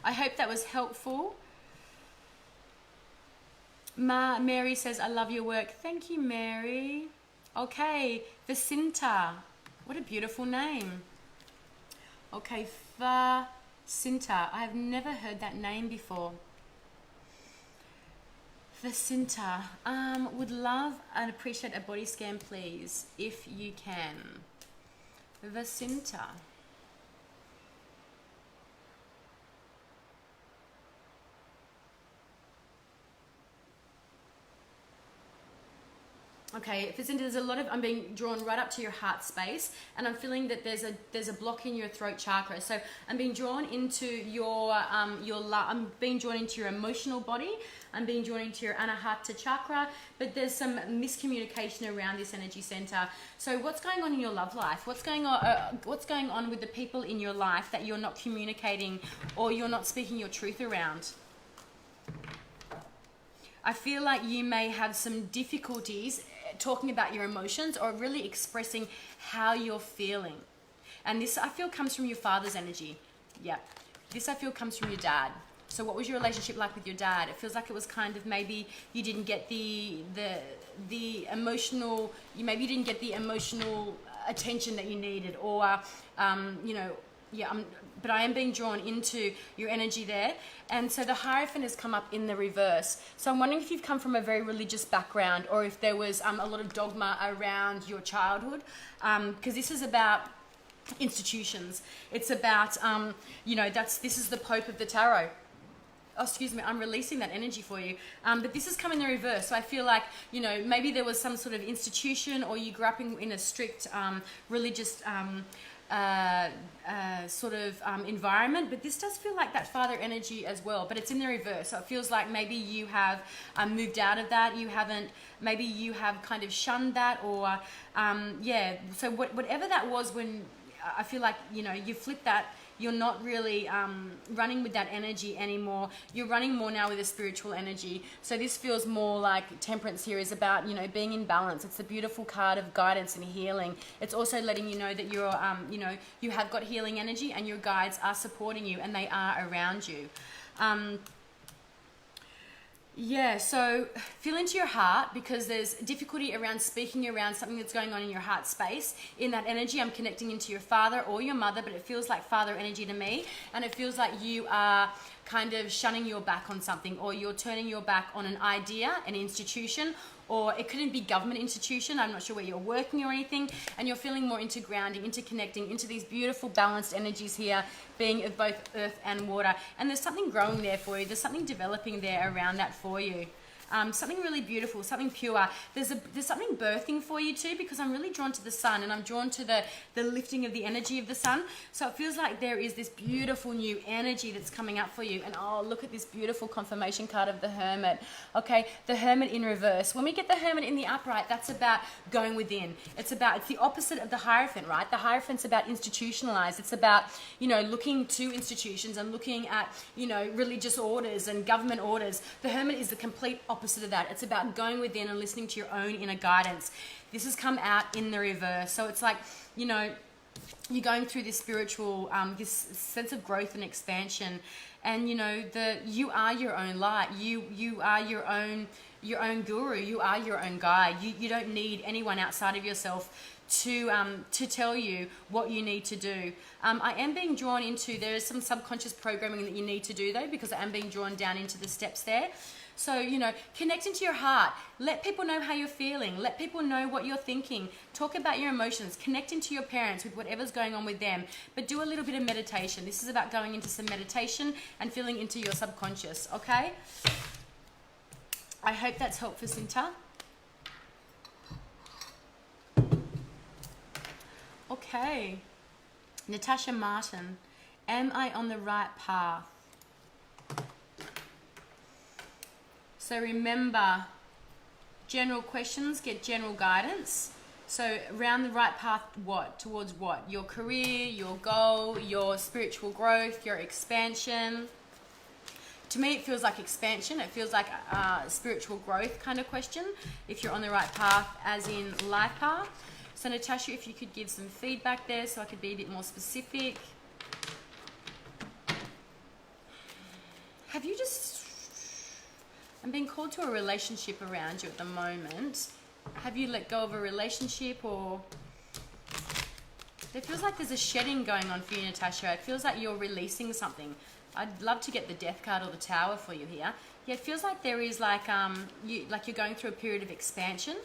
I hope that was helpful. Mary says, I love your work. Thank you, Mary. Okay, Vacinta. What a beautiful name. Okay, Vacinta. I have never heard that name before. Vacinta. Would love and appreciate a body scan, please, if you can. Vacinta. Okay, there's a lot of, I'm being drawn right up to your heart space, and I'm feeling that there's a block in your throat chakra. So I'm being drawn into I'm being drawn into your emotional body. I'm being drawn into your Anahata chakra, but there's some miscommunication around this energy center. So what's going on in your love life? What's going on with the people in your life that you're not communicating, or you're not speaking your truth around? I feel like you may have some difficulties talking about your emotions, or really expressing how you're feeling. And this I feel comes from your father's energy. Yeah. This I feel comes from your dad. So what was your relationship like with your dad? It feels like it was kind of maybe you didn't get the emotional, maybe you didn't get the emotional attention that you needed, or you know, yeah, but I am being drawn into your energy there. And so the Hierophant has come up in the reverse. So I'm wondering if you've come from a very religious background, or if there was a lot of dogma around your childhood, because this is about institutions. It's about, you know, this is the Pope of the Tarot. Oh, excuse me, I'm releasing that energy for you. But this has come in the reverse. So I feel like, you know, maybe there was some sort of institution, or you grew up in a strict religious sort of environment. But this does feel like that father energy as well, but it's in the reverse. So it feels like maybe you have moved out of that. You haven't, maybe you have kind of shunned that, or yeah. So whatever that was, when I feel like, you know, you flip that. You're not really running with that energy anymore. You're running more now with a spiritual energy. So this feels more like Temperance here is about, you know, being in balance. It's a beautiful card of guidance and healing. It's also letting you know that you're, you know, you have got healing energy, and your guides are supporting you, and they are around you. Yeah, so feel into your heart, because there's difficulty around speaking around something that's going on in your heart space. In that energy, I'm connecting into your father or your mother, but it feels like father energy to me. And it feels like you are kind of shunning your back on something, or you're turning your back on an idea, an institution, or it couldn't be government institution. I'm not sure where you're working or anything. And you're feeling more into grounding, into connecting, into these beautiful balanced energies here, being of both earth and water. And there's something growing there for you. There's something developing there around that for you. Something really beautiful, something pure. There's something birthing for you too, because I'm really drawn to the sun, and I'm drawn to the lifting of the energy of the sun. So it feels like there is this beautiful new energy that's coming up for you. And oh, look at this beautiful confirmation card of the Hermit. Okay, the Hermit in reverse. When we get the Hermit in the upright, that's about going within. It's the opposite of the Hierophant, right? The Hierophant's about institutionalized. It's about, you know, looking to institutions and looking at, you know, religious orders and government orders. The Hermit is the complete opposite of that. It's about going within and listening to your own inner guidance. This has come out in the reverse. So it's like, you know, you're going through this spiritual, this sense of growth and expansion, and you know, you are your own light. You are your own guru. You are your own guide. You don't need anyone outside of yourself to tell you what you need to do. I am being drawn into, there is some subconscious programming that you need to do though, because I am being drawn down into the steps there. So, you know, connect into your heart. Let people know how you're feeling. Let people know what you're thinking. Talk about your emotions. Connect into your parents with whatever's going on with them. But do a little bit of meditation. This is about going into some meditation and feeling into your subconscious, okay? I hope that's helpful, Cinta. Okay. Natasha Martin. Am I on the right path? So remember, general questions get general guidance. So around the right path, what? Towards what? Your career, your goal, your spiritual growth, your expansion. To me, it feels like expansion. It feels like a spiritual growth kind of question, if you're on the right path, as in life path. So Natasha, if you could give some feedback there so I could be a bit more specific. Have you just... I'm being called to a relationship around you at the moment. Have you let go of a relationship, or... It feels like there's a shedding going on for you, Natasha. It feels like you're releasing something. I'd love to get the Death card or the Tower for you here. Yeah, it feels like there is like you're going through a period of expansion,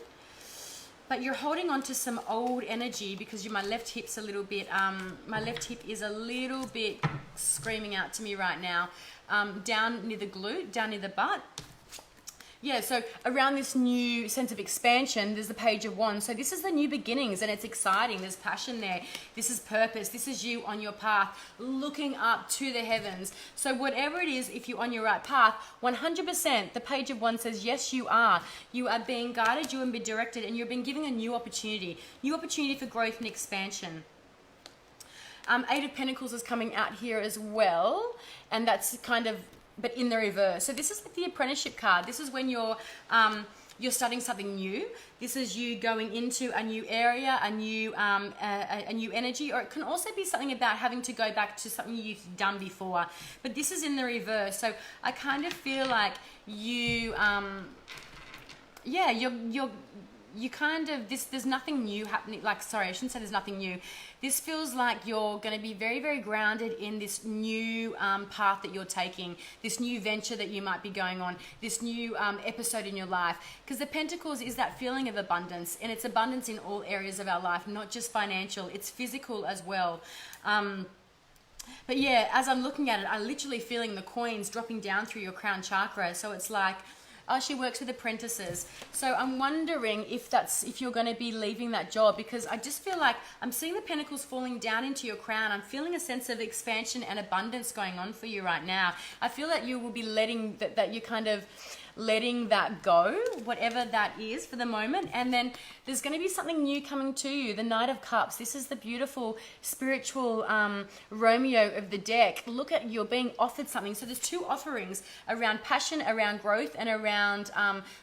but you're holding on to some old energy, because my left hip's a little bit, my left hip is a little bit screaming out to me right now, down near the glute, down near the butt. Yeah, so around this new sense of expansion, there's the Page of Wands. So this is the new beginnings, and it's exciting. There's passion there. This is purpose. This is you on your path, looking up to the heavens. So whatever it is, if you're on your right path, 100%, the Page of Wands says, yes, you are. You are being guided, you are being directed, and you're being given a new opportunity for growth and expansion. Eight of Pentacles is coming out here as well, and that's kind of... but in the reverse. So this is like the apprenticeship card. This is when you're you're starting something new. This is you going into a new area, a new energy, or it can also be something about having to go back to something you've done before. But this is in the reverse. So I kind of feel like you, you kind of, there's nothing new happening. Like, sorry, I shouldn't say there's nothing new. This feels like you're going to be very, very grounded in this new path that you're taking, this new venture that you might be going on, this new episode in your life. Because the Pentacles is that feeling of abundance, and it's abundance in all areas of our life, not just financial, it's physical as well. But yeah, as I'm looking at it, I'm literally feeling the coins dropping down through your crown chakra. So it's like, oh, she works with apprentices. So I'm wondering if you're going to be leaving that job, because I just feel like I'm seeing the pentacles falling down into your crown. I'm feeling a sense of expansion and abundance going on for you right now. I feel that you will be letting that you're kind of letting that go, whatever that is for the moment. And then there's going to be something new coming to you. The Knight of Cups. This is the beautiful spiritual Romeo of the deck. Look at, you're being offered something. So there's two offerings around passion, around growth, and around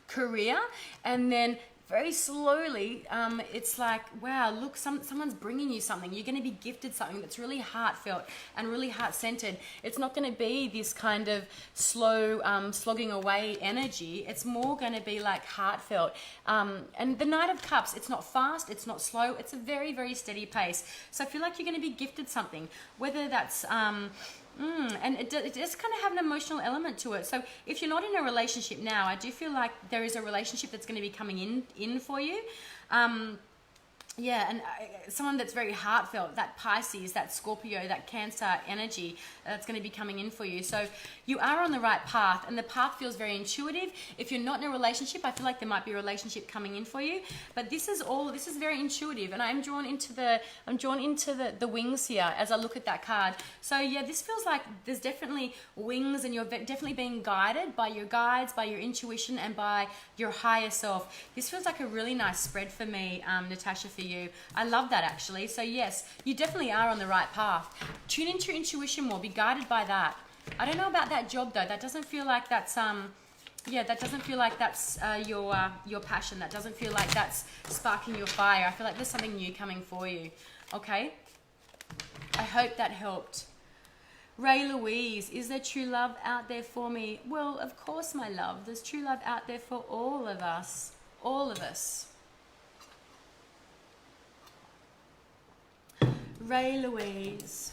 career. And then very slowly, it's like, wow, look, someone's bringing you something. You're going to be gifted something that's really heartfelt and really heart-centered. It's not going to be this kind of slow, slogging away energy. It's more going to be like heartfelt. And the Knight of Cups, it's not fast, it's not slow, it's a very, very steady pace. So I feel like you're going to be gifted something, whether that's... and it does kind of have an emotional element to it. So if you're not in a relationship now, I do feel like there is a relationship that's going to be coming in for you. Yeah, and someone that's very heartfelt, that Pisces, that Scorpio, that Cancer energy, that's going to be coming in for you. So you are on the right path, and the path feels very intuitive. If you're not in a relationship, I feel like there might be a relationship coming in for you. But this is very intuitive, and I'm drawn into the wings here as I look at that card. So yeah, this feels like there's definitely wings, and you're definitely being guided by your guides, by your intuition, and by your higher self. This feels like a really nice spread for me, Natasha, for you. I love that, actually. So yes, you definitely are on the right path. Tune into your intuition more, be guided by that. I don't know about that job though. That doesn't feel like that's that doesn't feel like that's your passion. That doesn't feel like that's sparking your fire. I feel like there's something new coming for you. Okay? I hope that helped. Ray Louise, is there true love out there for me? Well, of course, my love. There's true love out there for all of us. All of us. Ray Louise,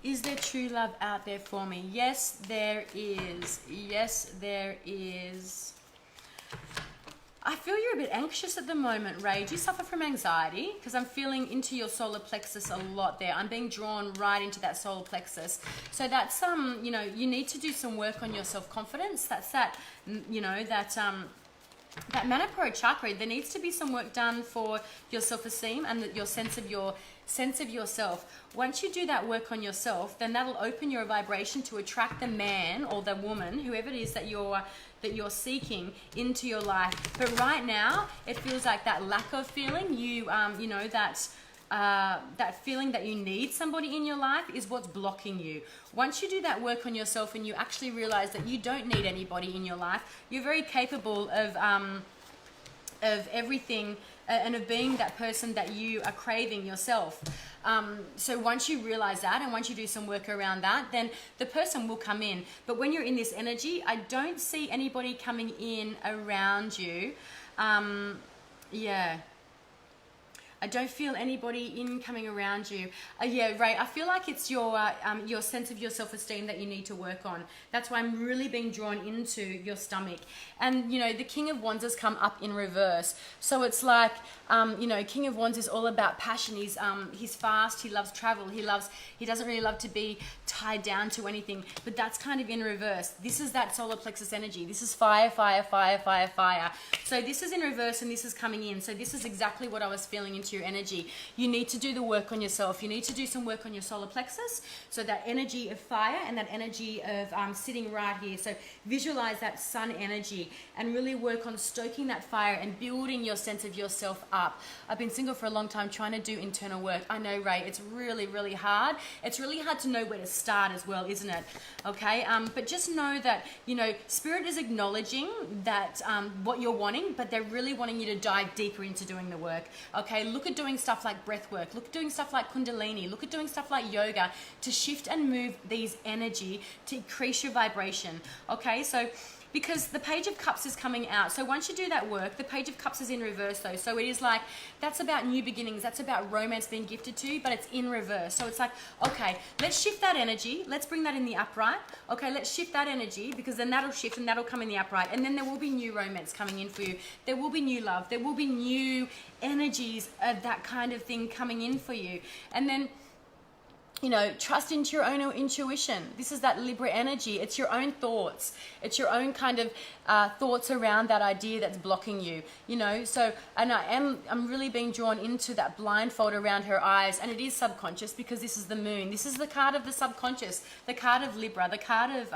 is there true love out there for me? Yes, there is. Yes, there is. I feel you're a bit anxious at the moment, Ray. Do you suffer from anxiety? Because I'm feeling into your solar plexus a lot there. I'm being drawn right into that solar plexus. So that's, you know, you need to do some work on your self-confidence. That's that, you know, that Manipura chakra. There needs to be some work done for your self-esteem and your sense of yourself. Once you do that work on yourself, then that'll open your vibration to attract the man or the woman, whoever it is that you're seeking into your life. But right now, it feels like that lack of feeling, you know, that feeling that you need somebody in your life is what's blocking you. Once you do that work on yourself and you actually realize that you don't need anybody in your life, you're very capable of everything and of being that person that you are craving yourself. So once you realize that and once you do some work around that, then the person will come in. But when you're in this energy, I don't see anybody coming in around you. Yeah. I don't feel anybody coming around you. Yeah, Ray, I feel like it's your sense of your self-esteem that you need to work on. That's why I'm really being drawn into your stomach. And, you know, the King of Wands has come up in reverse. So it's like, you know, King of Wands is all about passion. He's fast. He loves travel. He doesn't really love to be tied down to anything. But that's kind of in reverse. This is that solar plexus energy. This is fire, fire, fire, fire, fire. So this is in reverse and this is coming in. So this is exactly what I was feeling into into your energy. You need to do the work on yourself. You need to do some work on your solar plexus. So that energy of fire and that energy of sitting right here. So visualize that sun energy and really work on stoking that fire and building your sense of yourself up. I've been single for a long time trying to do internal work. I know, Ray, it's really, really hard. It's really hard to know where to start as well, isn't it? Okay, but just know that, you know, Spirit is acknowledging that what you're wanting, but they're really wanting you to dive deeper into doing the work. Okay, look at doing stuff like breath work, look at doing stuff like Kundalini, look at doing stuff like yoga to shift and move these energy to increase your vibration. Okay, so because the Page of Cups is coming out. So once you do that work, the Page of Cups is in reverse though. So it is like, that's about new beginnings. That's about romance being gifted to you, but it's in reverse. So it's like, okay, let's shift that energy. Let's bring that in the upright. Okay, let's shift that energy because then that'll shift and that'll come in the upright. And then there will be new romance coming in for you. There will be new love. There will be new energies of that kind of thing coming in for you. And then, you know, trust into your own intuition. This is that Libra energy. It's your own thoughts. It's your own kind of thoughts around that idea that's blocking you, you know. So, and I'm really being drawn into that blindfold around her eyes, and it is subconscious because this is the moon. This is the card of the subconscious, the card of Libra, the card of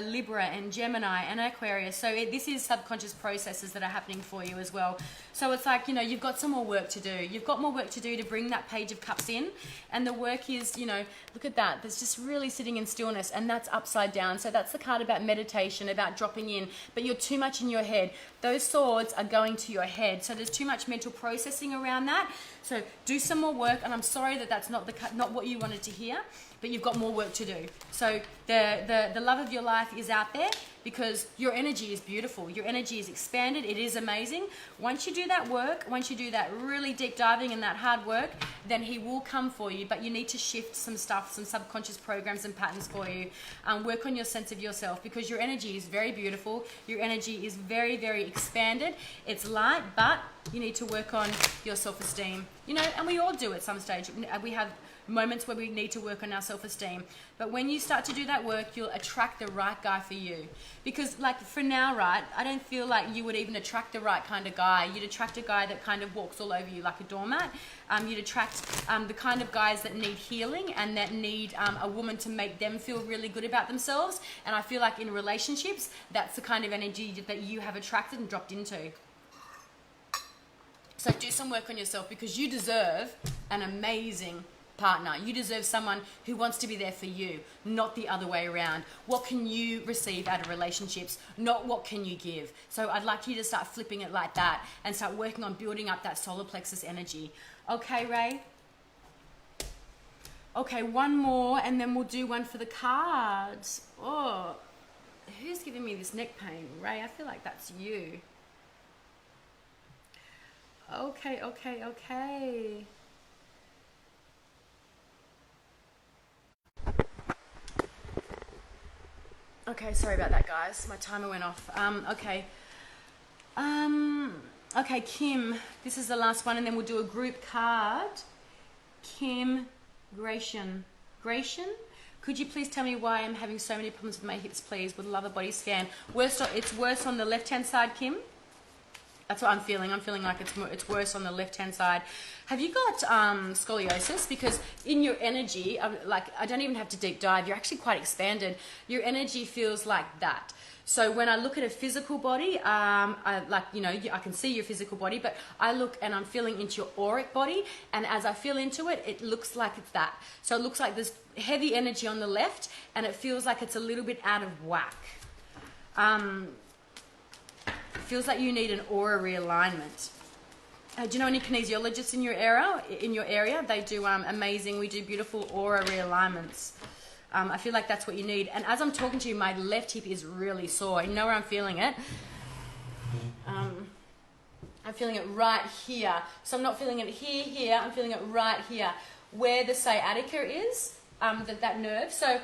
Libra and Gemini and Aquarius. So this is subconscious processes that are happening for you as well. So it's like, you know, you've got some more work to do. You've got more work to do to bring that Page of Cups in. And the work is, you know, look at that. There's just really sitting in stillness, and that's upside down. So that's the card about meditation, about dropping in. But you're too much in your head. Those swords are going to your head. So there's too much mental processing around that. So do some more work. And I'm sorry that that's not what you wanted to hear, but you've got more work to do. So the love of your life is out there because your energy is beautiful. Your energy is expanded. It is amazing. Once you do that work, once you do that really deep diving and that hard work, then he will come for you. But you need to shift some stuff, some subconscious programs and patterns for you. Work on your sense of yourself because your energy is very beautiful. Your energy is very, very expanded. It's light, but you need to work on your self-esteem. You know, and we all do at some stage. We have moments where we need to work on our self-esteem. But when you start to do that work, you'll attract the right guy for you. Because like for now, right, I don't feel like you would even attract the right kind of guy. You'd attract a guy that kind of walks all over you like a doormat. You'd attract the kind of guys that need healing and that need a woman to make them feel really good about themselves. And I feel like in relationships, that's the kind of energy that you have attracted and dropped into. So do some work on yourself because you deserve an amazing partner. You deserve someone who wants to be there for you, not the other way around. What can you receive out of relationships, not what can you give? So I'd like you to start flipping it like that and start working on building up that solar plexus energy. Okay, Ray? Okay, one more and then we'll do one for the cards. Oh, who's giving me this neck pain? Ray, I feel like that's you. Okay. Okay, sorry about that, guys. My timer went off. Okay, Kim. This is the last one, and then we'll do a group card. Kim Gratian. Could you please tell me why I'm having so many problems with my hips, please? Would love a body scan. It's worse on the left-hand side, Kim. That's what I'm feeling. I'm feeling like it's worse on the left-hand side. Have you got scoliosis? Because in your energy, I don't even have to deep dive. You're actually quite expanded. Your energy feels like that. So when I look at a physical body, I can see your physical body, but I look and I'm feeling into your auric body. And as I feel into it, it looks like it's that. So it looks like there's heavy energy on the left and it feels like it's a little bit out of whack. Feels like you need an aura realignment. Do you know any kinesiologists in your area? They do amazing. We do beautiful aura realignments. I feel like that's what you need. And as I'm talking to you, my left hip is really sore. You know where I'm feeling it? I'm feeling it right here. So I'm not feeling it here. I'm feeling it right here, where the sciatica is. That nerve. So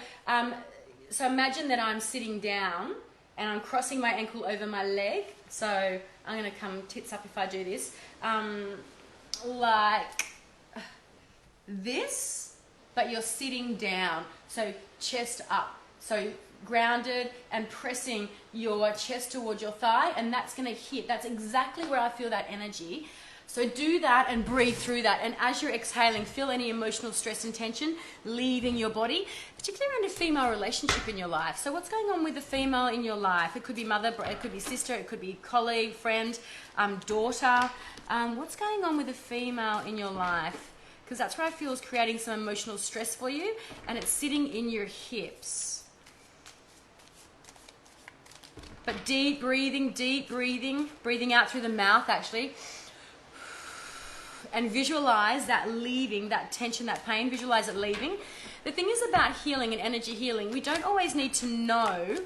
imagine that I'm sitting down and I'm crossing my ankle over my leg. So I'm going to come tits up if I do this. Like this, but you're sitting down. So chest up. So grounded and pressing your chest towards your thigh, and that's going to hit. That's exactly where I feel that energy. So do that and breathe through that. And as you're exhaling, feel any emotional stress and tension leaving your body, particularly around a female relationship in your life. So what's going on with the female in your life? It could be mother, it could be sister, it could be colleague, friend, daughter. What's going on with the female in your life? Because that's where I feel is creating some emotional stress for you, and it's sitting in your hips. But deep breathing, breathing out through the mouth actually. And visualize that leaving, that tension, that pain, visualize it leaving. The thing is about healing and energy healing, we don't always need to know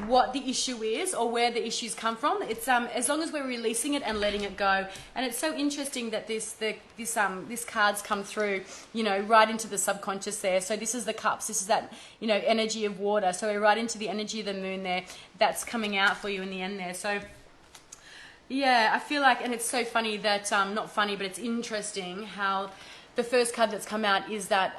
what the issue is or where the issues come from. It's as long as we're releasing it and letting it go. And it's so interesting that this card's come through, you know, right into the subconscious there. So this is the cups, this is that, you know, energy of water. So we're right into the energy of the moon there. That's coming out for you in the end there. So yeah, I feel like, and it's so funny that, not funny, but it's interesting how the first card that's come out is that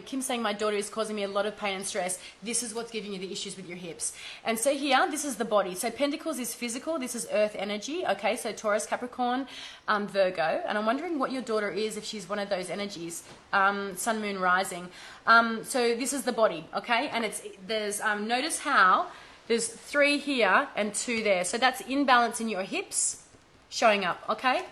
Kim's saying, my daughter is causing me a lot of pain and stress. This is what's giving you the issues with your hips. And so here, this is the body. So Pentacles is physical. This is earth energy. Okay, so Taurus, Capricorn, Virgo. And I'm wondering what your daughter is, if she's one of those energies, sun, moon, rising. So this is the body, okay? And there's notice how there's 3 here and 2 there. So that's imbalance in your hips showing up, okay?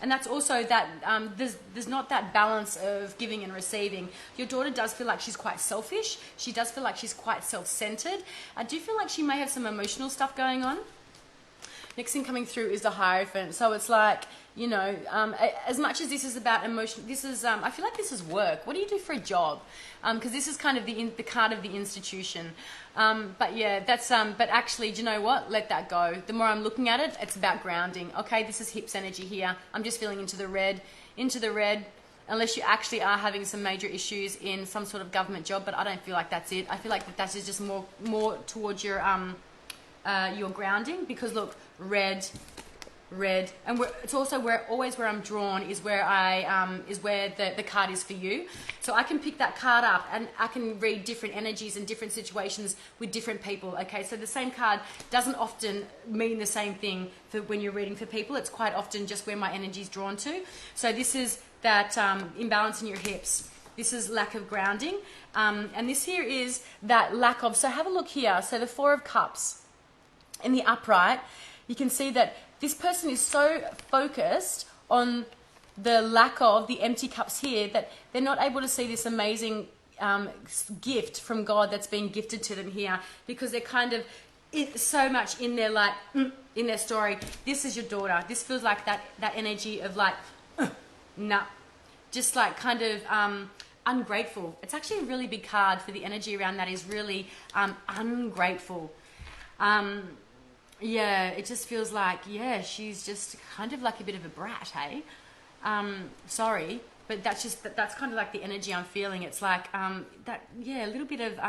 And that's also that there's not that balance of giving and receiving. Your daughter does feel like she's quite selfish. She does feel like she's quite self-centered. I do feel like she may have some emotional stuff going on. Next thing coming through is the Hierophant. So it's like, you know, as much as this is about emotion, this is, I feel like this is work. What do you do for a job? Because this is kind of the card of the institution. But yeah, that's, but actually, do you know what? Let that go. The more I'm looking at it, it's about grounding. Okay, this is hips energy here. I'm just feeling into the red, unless you actually are having some major issues in some sort of government job, but I don't feel like that's it. I feel like that is just more towards your grounding, because look, red, and it's also where I'm drawn is where the card is for you. So I can pick that card up and I can read different energies and different situations with different people. Okay, so the same card doesn't often mean the same thing for when you're reading for people. It's quite often just where my energy is drawn to. So this is that imbalance in your hips. This is lack of grounding, and this here is that lack of. So have a look here. So the 4 of Cups in the upright, you can see that this person is so focused on the lack of the empty cups here that they're not able to see this amazing gift from God that's being gifted to them here, because they're kind of so much in their in their story. This is your daughter. This feels like that energy of like, nah, just like kind of ungrateful. It's actually a really big card for the energy around that is really ungrateful. Yeah, it just feels like, yeah, she's just kind of like a bit of a brat, hey? Sorry, but that's kind of like the energy I'm feeling. It's like, a little bit of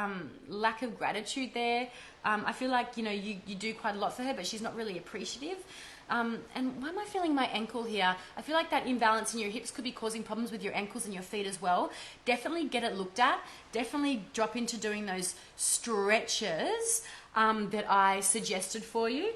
lack of gratitude there. I feel like, you know, you do quite a lot for her, but she's not really appreciative. And why am I feeling my ankle here? I feel like that imbalance in your hips could be causing problems with your ankles and your feet as well. Definitely get it looked at. Definitely drop into doing those stretches that I suggested for you,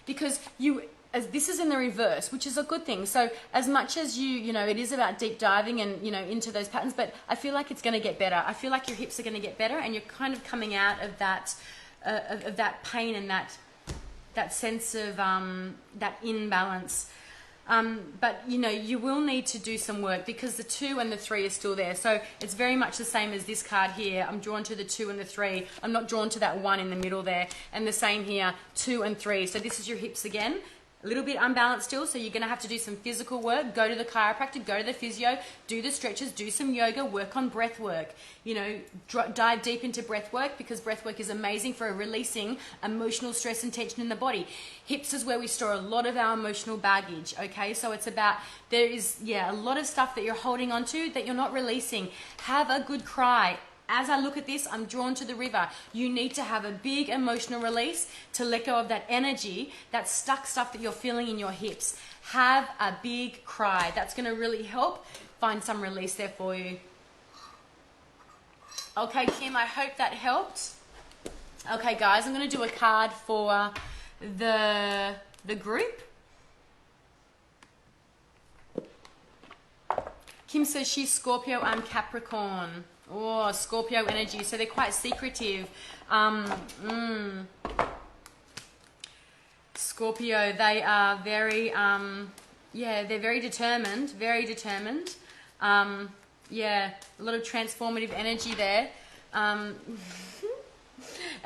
because this is in the reverse, which is a good thing. So as much as you know, it is about deep diving and, you know, into those patterns, but I feel like it's going to get better. I feel like your hips are going to get better, and you're kind of coming out of that pain and that sense of that imbalance. But, you know, you will need to do some work, because the 2 and the 3 is still there. So it's very much the same as this card here. I'm drawn to the 2 and the 3. I'm not drawn to that 1 in the middle there. And the same here, 2 and 3. So this is your hips again. A little bit unbalanced still, so you're going to have to do some physical work. Go to the chiropractor, go to the physio, do the stretches, do some yoga, work on breath work. You know, dive deep into breath work, because breath work is amazing for releasing emotional stress and tension in the body. Hips is where we store a lot of our emotional baggage, okay? So it's about, there is, a lot of stuff that you're holding on to that you're not releasing. Have a good cry. As I look at this, I'm drawn to the river. You need to have a big emotional release to let go of that energy, that stuck stuff that you're feeling in your hips. Have a big cry. That's going to really help find some release there for you. Okay, Kim, I hope that helped. Okay, guys, I'm going to do a card for the group. Kim says she's Scorpio, I'm Capricorn. Oh, Scorpio energy. So they're quite secretive. Scorpio, they are very, yeah, they're very determined, very determined. Yeah, a lot of transformative energy there. And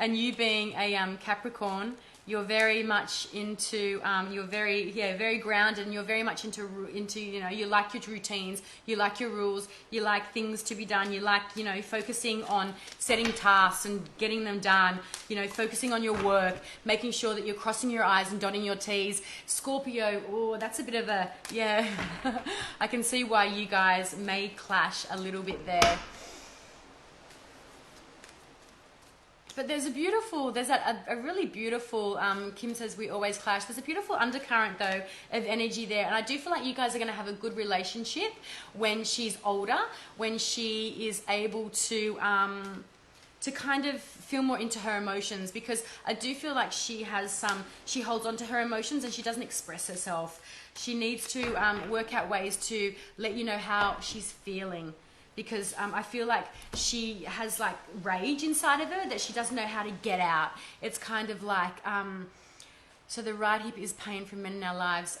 you being a Capricorn, you're very much into, you're very, yeah, very grounded, and you're very much into, you know, you like your routines, you like your rules, you like things to be done, you like, you know, focusing on setting tasks and getting them done, you know, focusing on your work, making sure that you're crossing your I's and dotting your T's. Scorpio, oh, that's a bit of a, yeah, I can see why you guys may clash a little bit there. But there's a beautiful, there's a really beautiful, Kim says we always clash. There's a beautiful undercurrent though of energy there. And I do feel like you guys are going to have a good relationship when she's older, when she is able to kind of feel more into her emotions, because I do feel like she has she holds on to her emotions and she doesn't express herself. She needs to work out ways to let you know how she's feeling. Because I feel like she has like rage inside of her that she doesn't know how to get out. It's kind of like, so the right hip is pain from men in our lives.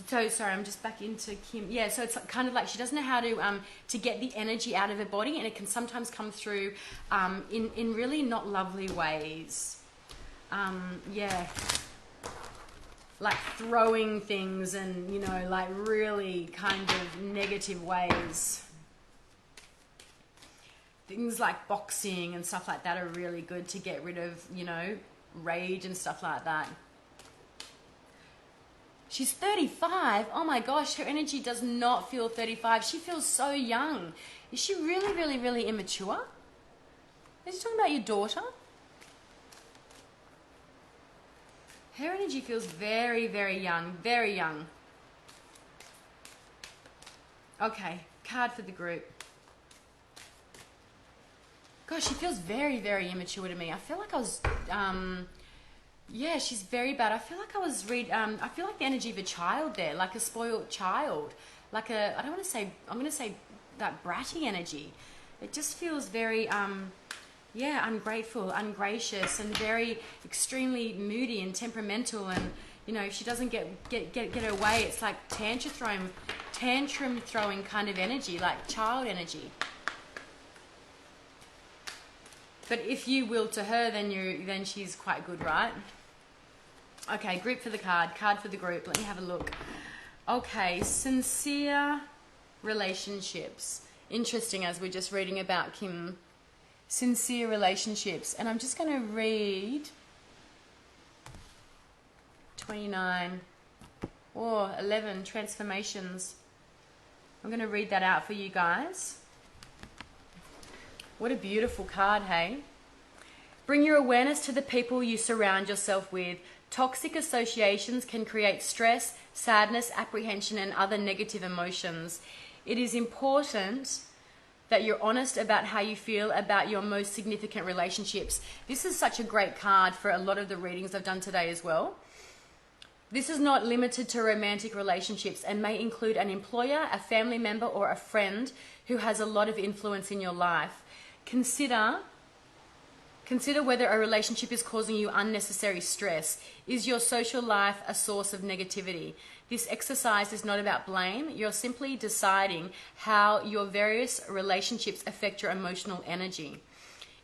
So sorry, I'm just back into Kim. Yeah, so it's kind of like she doesn't know how to get the energy out of her body, and it can sometimes come through in really not lovely ways. Yeah, like throwing things and, you know, like really kind of negative ways. Things like boxing and stuff like that are really good to get rid of, you know, rage and stuff like that. She's 35. Oh my gosh, her energy does not feel 35. She feels so young. Is she really, really, really immature? Is she talking about your daughter? Her energy feels very, very young. Very young. Okay, card for the group. Gosh, she feels very, very immature to me. I feel like I was, yeah, she's very bad. I feel like I was I feel like the energy of a child there, like a spoiled child. Like I don't want to say, I'm going to say that bratty energy. It just feels very, yeah, ungrateful, ungracious, and very extremely moody and temperamental. And, you know, if she doesn't get her way, it's like tantrum throwing kind of energy, like child energy. But if you will to her, then she's quite good, right? Okay, group for the card for the group. Let me have a look. Okay, sincere relationships. Interesting, as we're just reading about Kim. Sincere relationships. And I'm just going to read 29 or 11 transformations. I'm going to read that out for you guys. What a beautiful card, hey? Bring your awareness to the people you surround yourself with. Toxic associations can create stress, sadness, apprehension, and other negative emotions. It is important that you're honest about how you feel about your most significant relationships. This is such a great card for a lot of the readings I've done today as well. This is not limited to romantic relationships and may include an employer, a family member, or a friend who has a lot of influence in your life. Consider whether a relationship is causing you unnecessary stress. Is your social life a source of negativity? This exercise is not about blame. You're simply deciding how your various relationships affect your emotional energy.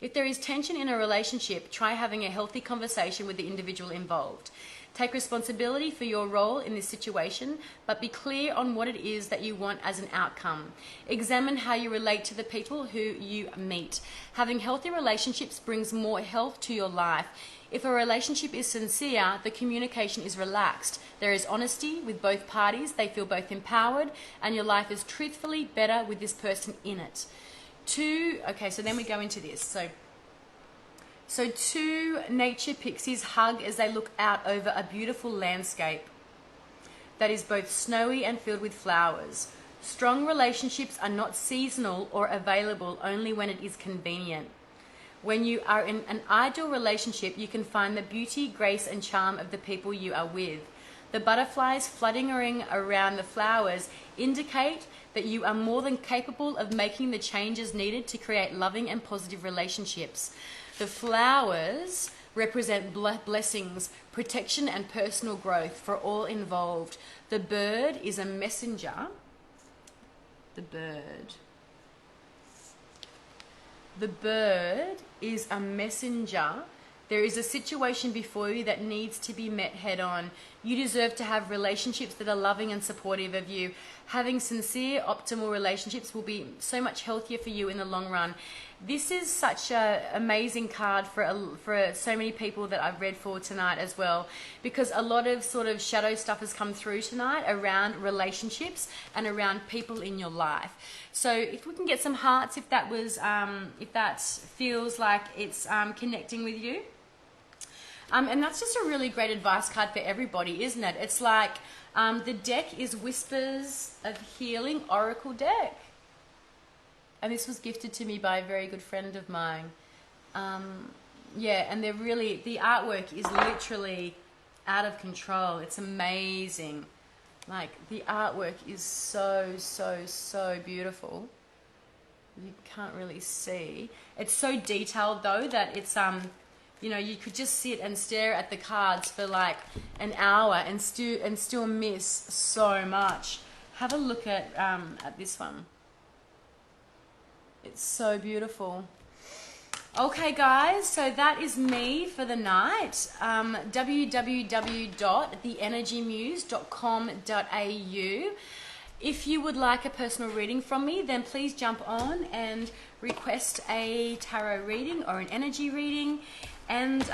If there is tension in a relationship, try having a healthy conversation with the individual involved. Take responsibility for your role in this situation, but be clear on what it is that you want as an outcome. Examine how you relate to the people who you meet. Having healthy relationships brings more health to your life. If a relationship is sincere, the communication is relaxed. There is honesty with both parties. They feel both empowered, and your life is truthfully better with this person in it. Okay, so then we go into this. So two nature pixies hug as they look out over a beautiful landscape that is both snowy and filled with flowers. Strong relationships are not seasonal or available only when it is convenient. When you are in an ideal relationship, you can find the beauty, grace, and charm of the people you are with. The butterflies fluttering around the flowers indicate that you are more than capable of making the changes needed to create loving and positive relationships. The flowers represent blessings, protection, and personal growth for all involved. The bird is a messenger. The bird is a messenger. There is a situation before you that needs to be met head on. You deserve to have relationships that are loving and supportive of you. Having sincere, optimal relationships will be so much healthier for you in the long run. This is such an amazing card for so many people that I've read for tonight as well, because a lot of sort of shadow stuff has come through tonight around relationships and around people in your life. So if we can get some hearts, if that feels like it's connecting with you. And that's just a really great advice card for everybody, isn't it? It's like the deck is Whispers of Healing Oracle deck. And this was gifted to me by a very good friend of mine. Yeah, and the artwork is literally out of control. It's amazing. Like, the artwork is so, so, so beautiful. You can't really see. It's so detailed, though, that it's, you know, you could just sit and stare at the cards for like an hour and still miss so much. Have a look at this one. It's so beautiful. Okay, guys, so that is me for the night. www.theenergymuse.com.au. If you would like a personal reading from me, then please jump on and request a tarot reading or an energy reading. And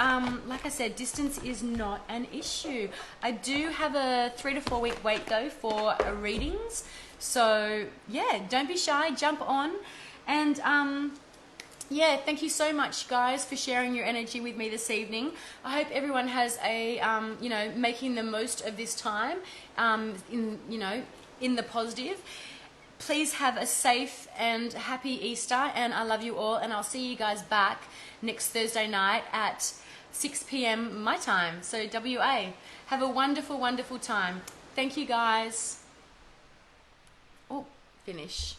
like I said, distance is not an issue. I do have a 3 to 4 week wait though for readings. So yeah, don't be shy, jump on. And yeah, thank you so much, guys, for sharing your energy with me this evening. I hope everyone has a, you know, making the most of this time, in the positive. Please have a safe and happy Easter, and I love you all, and I'll see you guys back next Thursday night at 6 p.m. my time, so WA. Have a wonderful, wonderful time. Thank you, guys. Oh, finish.